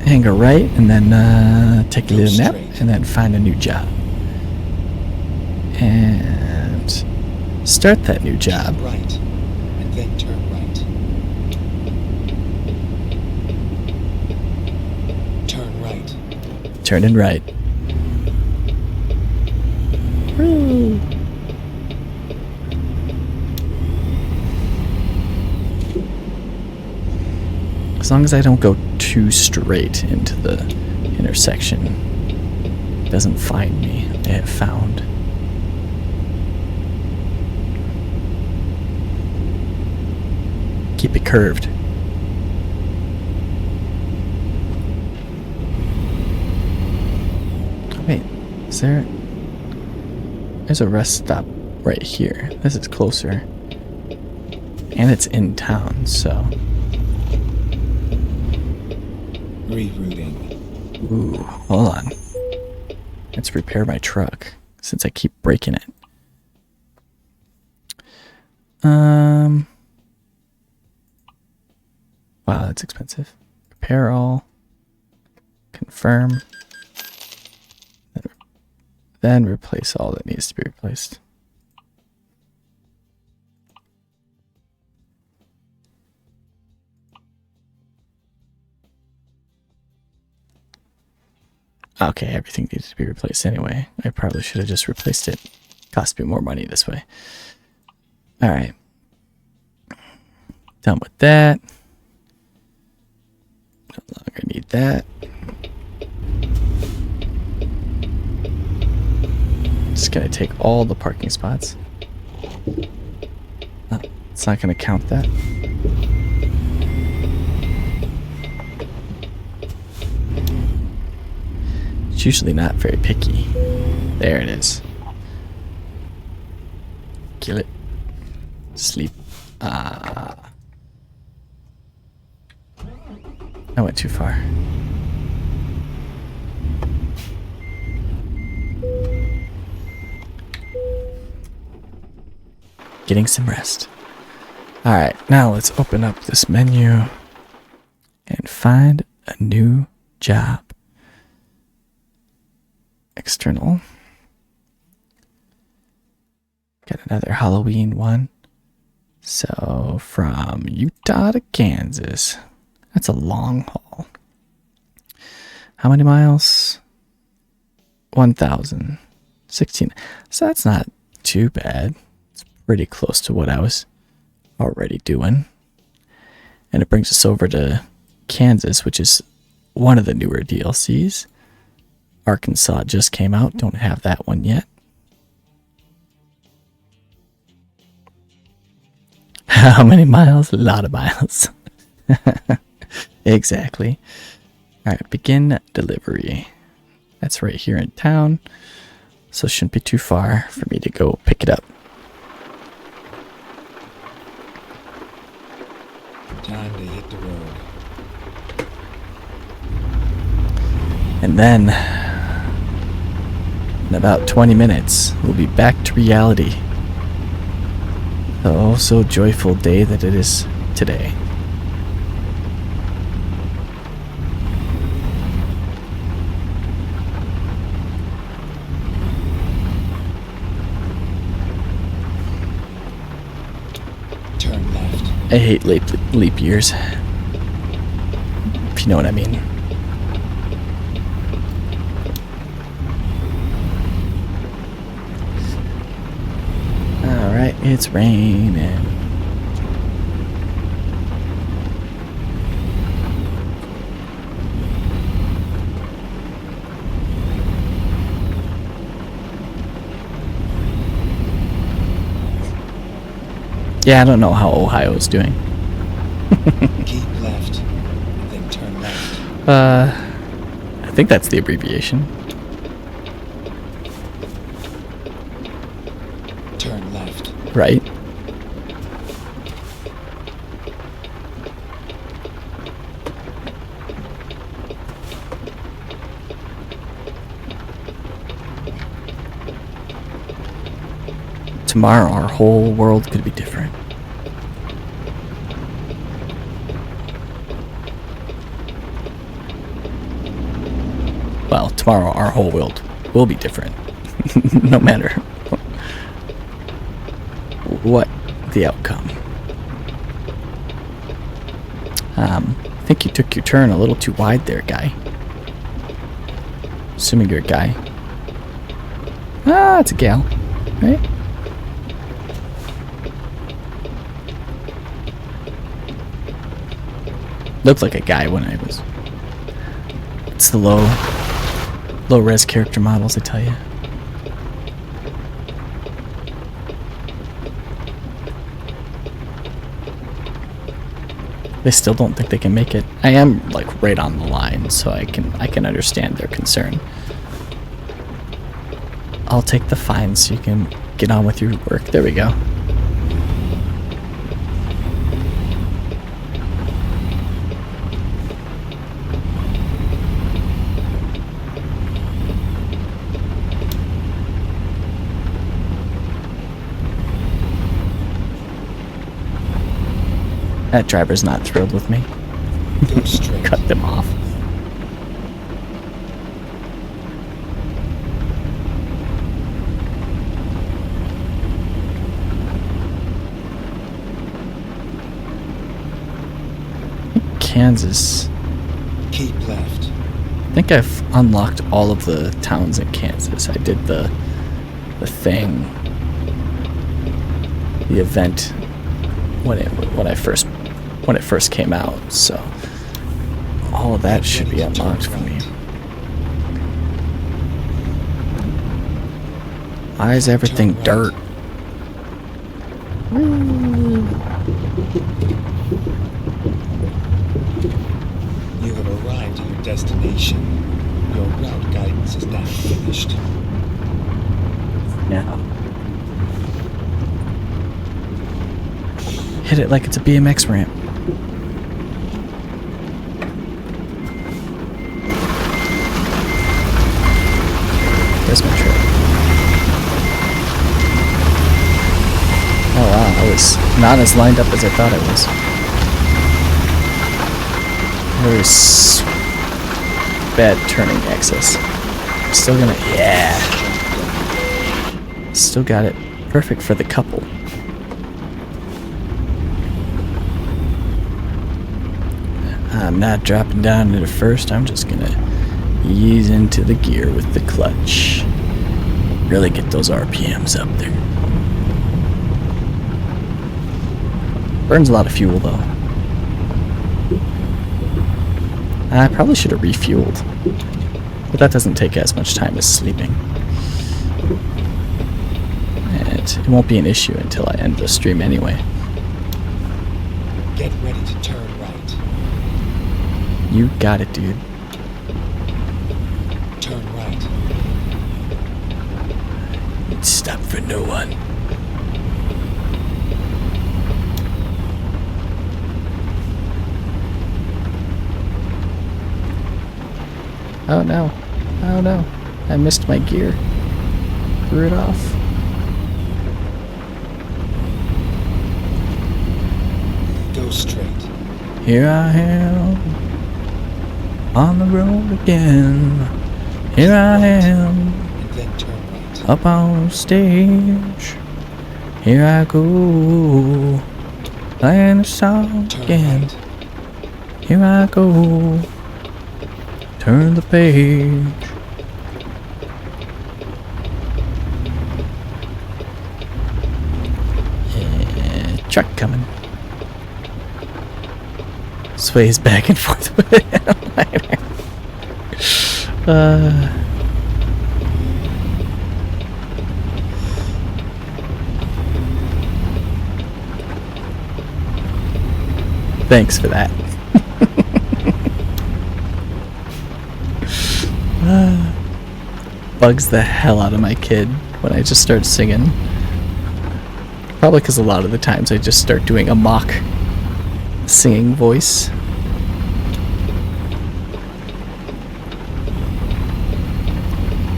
hang a right and then take a little nap and then find a new job. And start that new job. Keep right, and then turn right. Turn right. Turning right. Woo. As long as I don't go too straight into the intersection, it doesn't find me. I have found. Keep it curved. Oh, wait, is there? There's a rest stop right here. This is closer. And it's in town, so. Rerouting. Ooh, hold on. Let's repair my truck since I keep breaking it. Wow, that's expensive. Repair all. Confirm. Then replace all that needs to be replaced. Okay, everything needs to be replaced anyway. I probably should have just replaced it. Cost me more money this way. Alright. Done with that. No longer need that. Just gonna take all the parking spots. Oh, it's not gonna count that. It's usually not very picky. There it is. Kill it. Sleep. I went too far. Getting some rest. Alright, now let's open up this menu and find a new job. External. Got another Hauloween one. So from Utah to Kansas. That's a long haul. How many miles? 1,016. So that's not too bad. It's pretty close to what I was already doing. And it brings us over to Kansas, which is one of the newer DLCs. Arkansas just came out. Don't have that one yet. How many miles? A lot of miles. Exactly. Alright, begin delivery. That's right here in town. So it shouldn't be too far for me to go pick it up. Time to hit the road. And then In about 20 minutes, we'll be back to reality. The oh so joyful day that it is today. Turn left. I hate leap years. If you know what I mean. Alright, it's raining. Yeah, I don't know how Ohio's doing. Keep left, and then turn left. I think that's the abbreviation. Turn left. Right? Tomorrow, our whole world could be different. Well, tomorrow, our whole world will be different. No matter what the outcome. I think you took your turn a little too wide there, guy. Assuming you're a guy. Ah, it's a gal, right? Looked like a guy when I was. It's the low res character models, I tell you. They still don't think they can make it. I am like right on the line, so I can understand their concern. I'll take the fine so you can get on with your work. There we go. That driver's not thrilled with me. Go straight. Cut them off. Kansas. Keep left. I think I've unlocked all of the towns in Kansas. I did the thing, the event when it first came out. So all of that should be unlocked for me. Why is everything dirt? You have arrived at your destination. Your route guidance is now finished. Now hit it like it's a BMX ramp. There's my trip. Oh wow, I was not as lined up as I thought it was. There's bad turning access. Still gonna, yeah. Still got it. Perfect for the couple. I'm not dropping down into first. I'm just gonna ease into the gear with the clutch. Really get those RPMs up there. Burns a lot of fuel though. I probably should have refueled, but that doesn't take as much time as sleeping. And it won't be an issue until I end the stream anyway. Get ready to turn right. You got it, dude. Turn right. Stop for no one. Oh no. Oh no. I missed my gear. screw it off. Go straight. Here I am on the road again. Here I am And then turn right. up on stage. Here I go playing the song Turn again. right. Here I go. Turn the page. Yeah, truck coming. Sways back and forth with it. Thanks for that. Bugs the hell out of my kid when I just start singing. Probably because a lot of the times I just start doing a mock singing voice.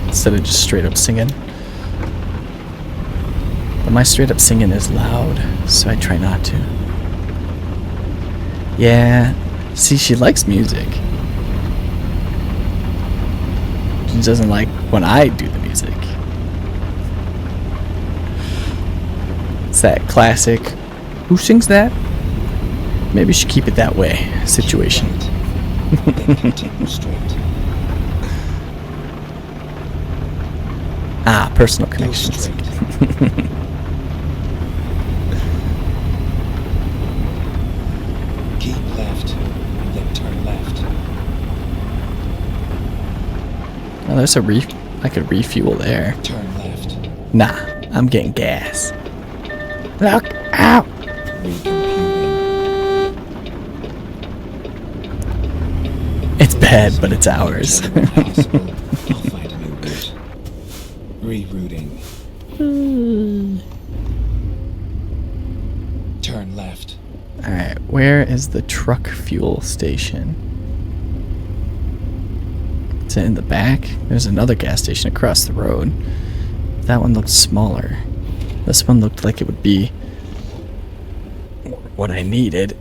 Instead of just straight up singing. But my straight up singing is loud, so I try not to. Yeah, see, she likes music. She doesn't like when I do the music. It's that classic, who sings that? Maybe you should keep it that way situation. Right. Then continue straight. Ah, personal Go connections. straight. Keep left. And then turn left. Oh, there's a I could refuel there. Turn left. Nah, I'm getting gas. Look out! Recomputing. It's bad, but it's ours. Impossible. I'll find a new route. Rerouting. Turn left. Alright, where is the truck fuel station? Is it in the back? There's another gas station across the road. That one looked smaller. This one looked like it would be what I needed.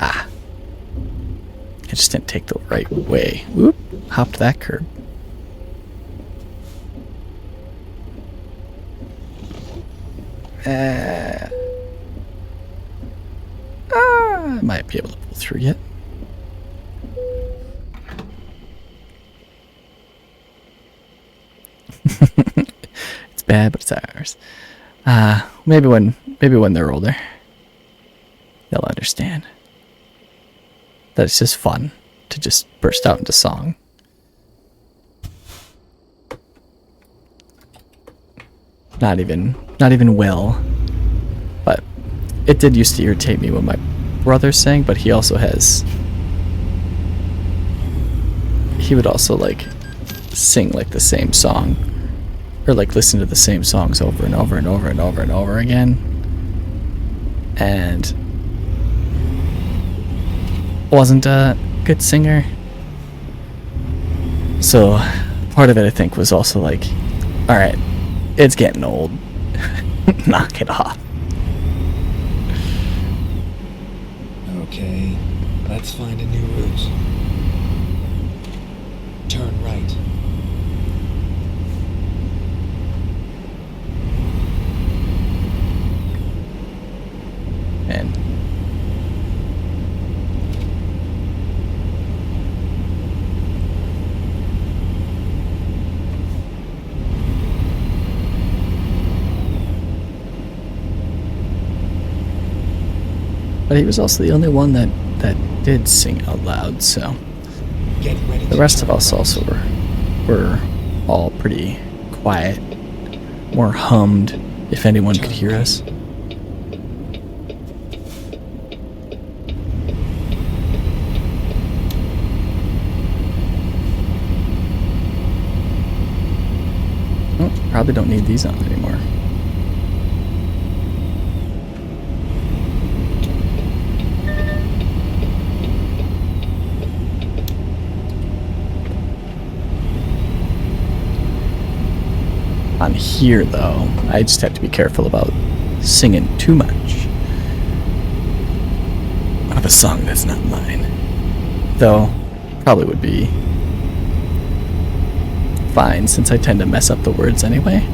Ah. I just didn't take the right way. Whoop. Hopped that curb. I might be able to pull through yet. It's bad, but it's ours. Maybe when they're older, they'll understand that it's just fun to just burst out into song. Not even Will, but it did used to irritate me when my brother sang. But he also has. He would also like sing like the same song, or like listen to the same songs over and over and over and over and over again, and wasn't a good singer. So part of it, I think, was also like, all right, it's getting old. Knock it off. Okay, let's find a new route. Turn right. And but he was also the only one that did sing out loud, so Get ready. the to rest of turn us right. also were all pretty quiet, more hummed, if anyone could hear us. Oh, probably don't need these on anymore. on here, though. I just have to be careful about singing too much of a song that's not mine. Though, probably would be fine since I tend to mess up the words anyway.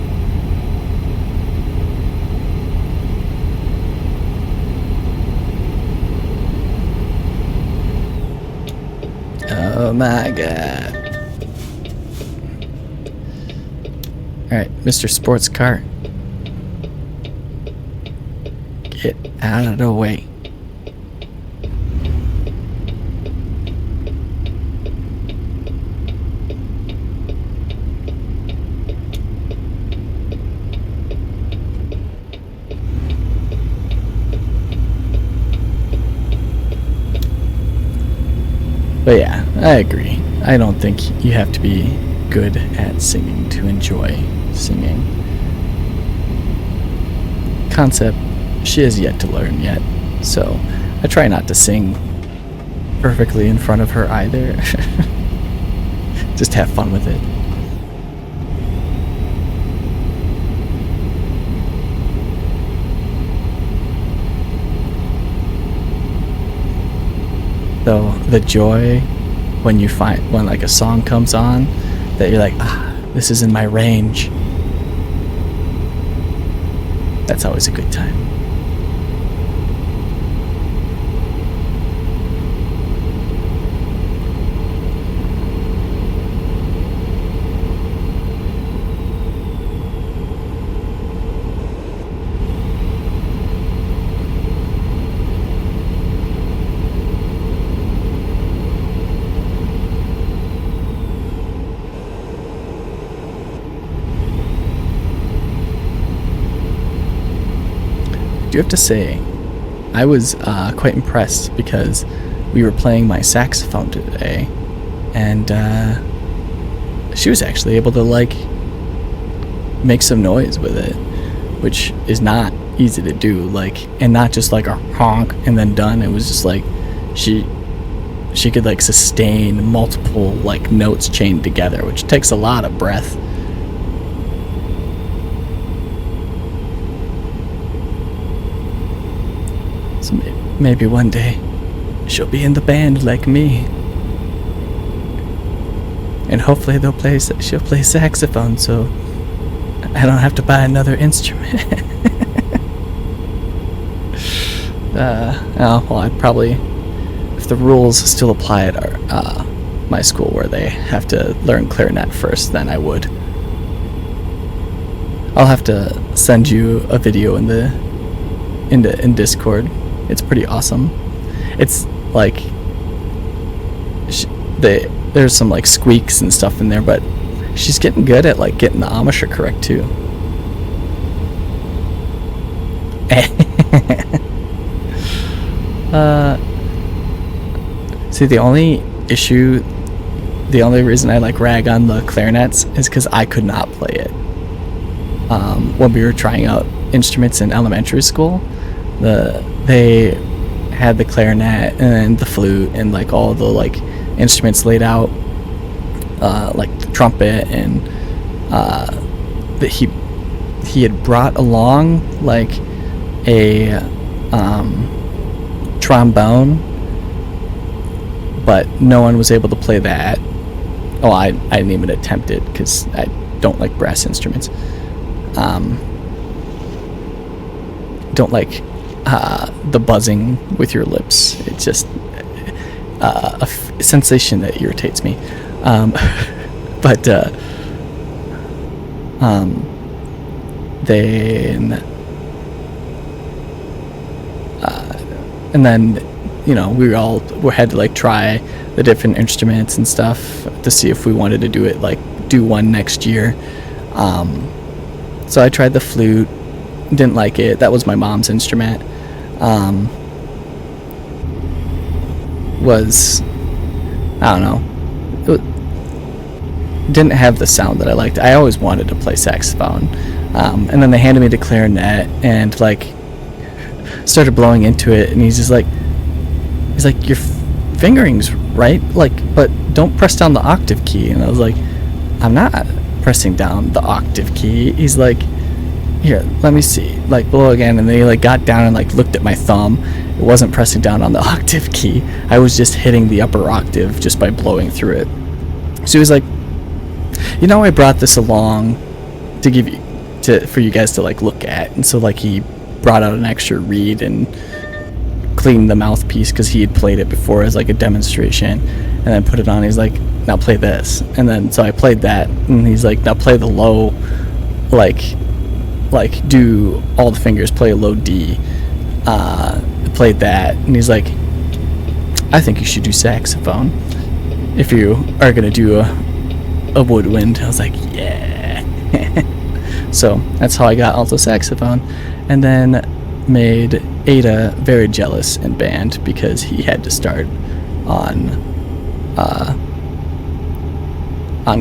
Oh my god. Alright, Mr. Sports Car. Get out of the way. But yeah, I agree. I don't think you have to be good at singing to enjoy singing. Concept she has yet to learn yet, so I try not to sing perfectly in front of her either. Just have fun with it. Though the joy when you find when like a song comes on that you're like, this is in my range. That's always a good time. I do have to say, I was quite impressed because we were playing my saxophone today, and she was actually able to like make some noise with it, which is not easy to do. Like, and not just like a honk and then done. It was just like she could like sustain multiple like notes chained together, which takes a lot of breath. So maybe one day she'll be in the band like me, and hopefully she'll play saxophone, so I don't have to buy another instrument. Well, I'd probably, if the rules still apply at our my school where they have to learn clarinet first, then I would. I'll have to send you a video in Discord. It's pretty awesome. It's like there's some like squeaks and stuff in there, but she's getting good at like getting the embouchure correct too. See, the only reason I like rag on the clarinets is because I could not play it. When we were trying out instruments in elementary school, they had the clarinet and the flute and like all the like instruments laid out, like the trumpet, and that he had brought along like a trombone, but no one was able to play that. Oh, I didn't even attempt it because I don't like brass instruments. Don't like the buzzing with your lips. It's just a sensation that irritates me. But then you know, we had to like try the different instruments and stuff to see if we wanted to do one next year. So I tried the flute, didn't like it. That was my mom's instrument. I don't know, it didn't have the sound that I liked. I always wanted to play saxophone, and then they handed me the clarinet and like started blowing into it, and he's like your fingering's right, like, but don't press down the octave key. And I was like, I'm not pressing down the octave key. He's like, here, let me see, like blow again. And then he like got down and like looked at my thumb. It wasn't pressing down on the octave key. I was just hitting the upper octave just by blowing through it. So he was like, you know, I brought this along to give you for you guys to like look at. And so like he brought out an extra reed and cleaned the mouthpiece because he had played it before as like a demonstration, and then put it on. He's like, now play this. And then so I played that, and he's like, now play the low, like do all the fingers, play a low D. Played that, and he's like, I think you should do saxophone if you are gonna do a woodwind. I was like, yeah. So that's how I got alto saxophone, and then made Ada very jealous in band because he had to start on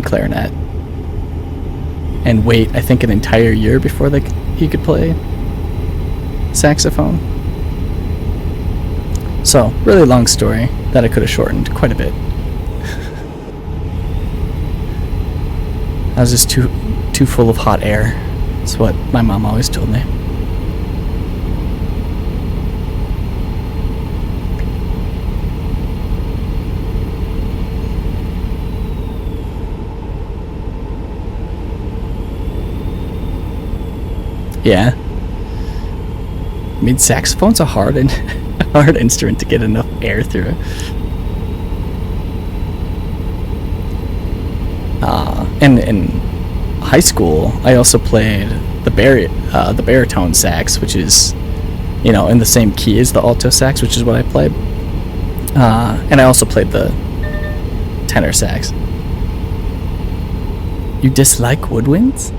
clarinet and wait, I think, an entire year before he could play saxophone. So, really long story that I could have shortened quite a bit. I was just too full of hot air. That's what my mom always told me. Yeah. I mean, saxophone's a hard instrument to get enough air through. And in high school, I also played the baritone sax, which is, you know, in the same key as the alto sax, which is what I played. And I also played the tenor sax. You dislike woodwinds?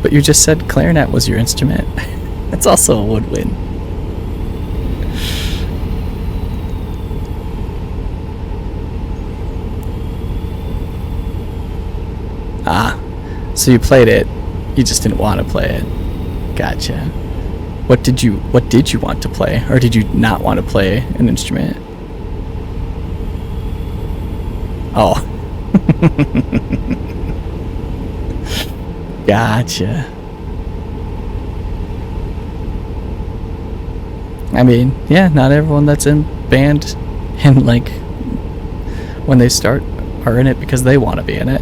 But you just said clarinet was your instrument. It's also a woodwind. So you played it, you just didn't want to play it. Gotcha. What did you want to play? Or did you not want to play an instrument? Oh. Gotcha. I mean, yeah, not everyone that's in band and like when they start are in it because they want to be in it.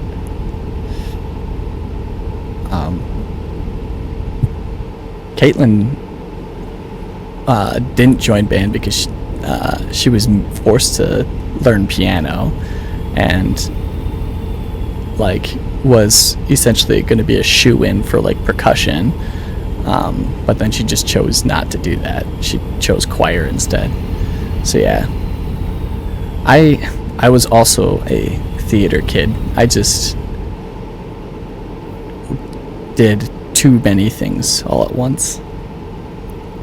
Caitlin didn't join band because she was forced to learn piano and like was essentially going to be a shoe-in for like percussion, but then she just chose not to do that. She chose choir instead. So yeah, I was also a theater kid. I just did too many things all at once.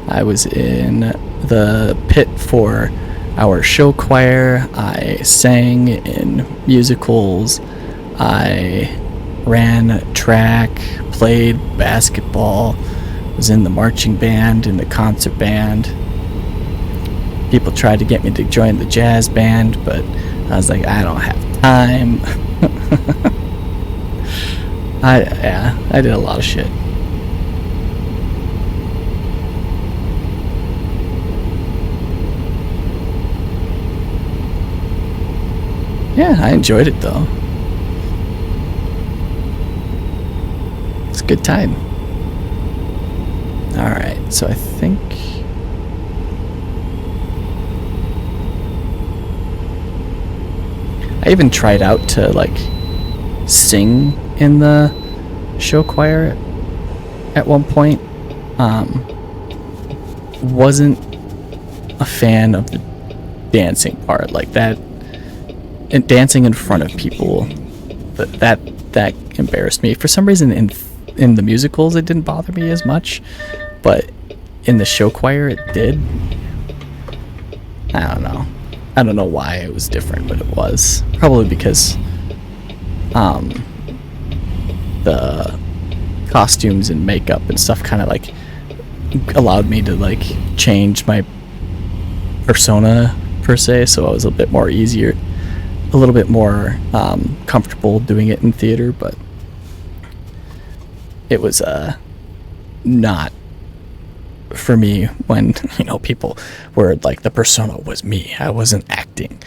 I was in the pit for our show choir. I sang in musicals. I ran track, played basketball, was in the marching band, in the concert band. People tried to get me to join the jazz band, but I was like, I don't have time. I did a lot of shit. Yeah, I enjoyed it though. It's a good time. Alright, so I think I even tried out to like sing in the show choir at one point. Wasn't a fan of the dancing part, like that, and dancing in front of people. That embarrassed me for some reason. In the musicals, it didn't bother me as much, but in the show choir, it did. I don't know why it was different, but it was probably because the costumes and makeup and stuff kind of like allowed me to like change my persona per se, so I was a little bit more comfortable doing it in theater. But it was not for me when people were like the persona was me. I wasn't acting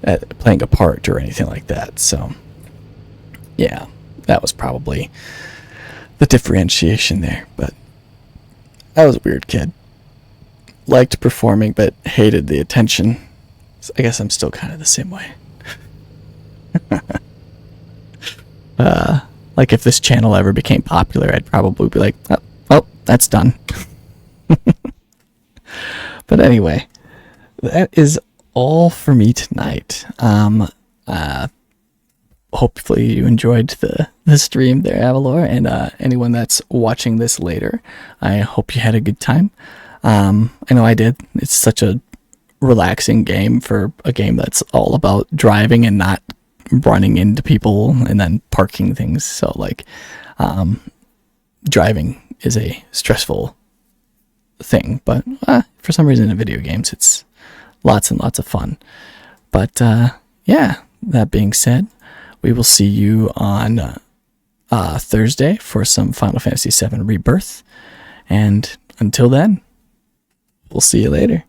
at playing a part or anything like that. So yeah, that was probably the differentiation there. But I was a weird kid. Liked performing, but hated the attention. So I guess I'm still kind of the same way. Like if this channel ever became popular, I'd probably be like, oh, that's done. But anyway, that is all for me tonight. Hopefully you enjoyed the stream there, Avalor, and anyone that's watching this later, I hope you had a good time. I know I did. It's such a relaxing game for a game that's all about driving and not running into people and then parking things. So like, driving is a stressful thing, but for some reason in video games it's lots and lots of fun. But yeah, that being said, we will see you on Thursday for some Final Fantasy VII Rebirth, and until then, we'll see you later.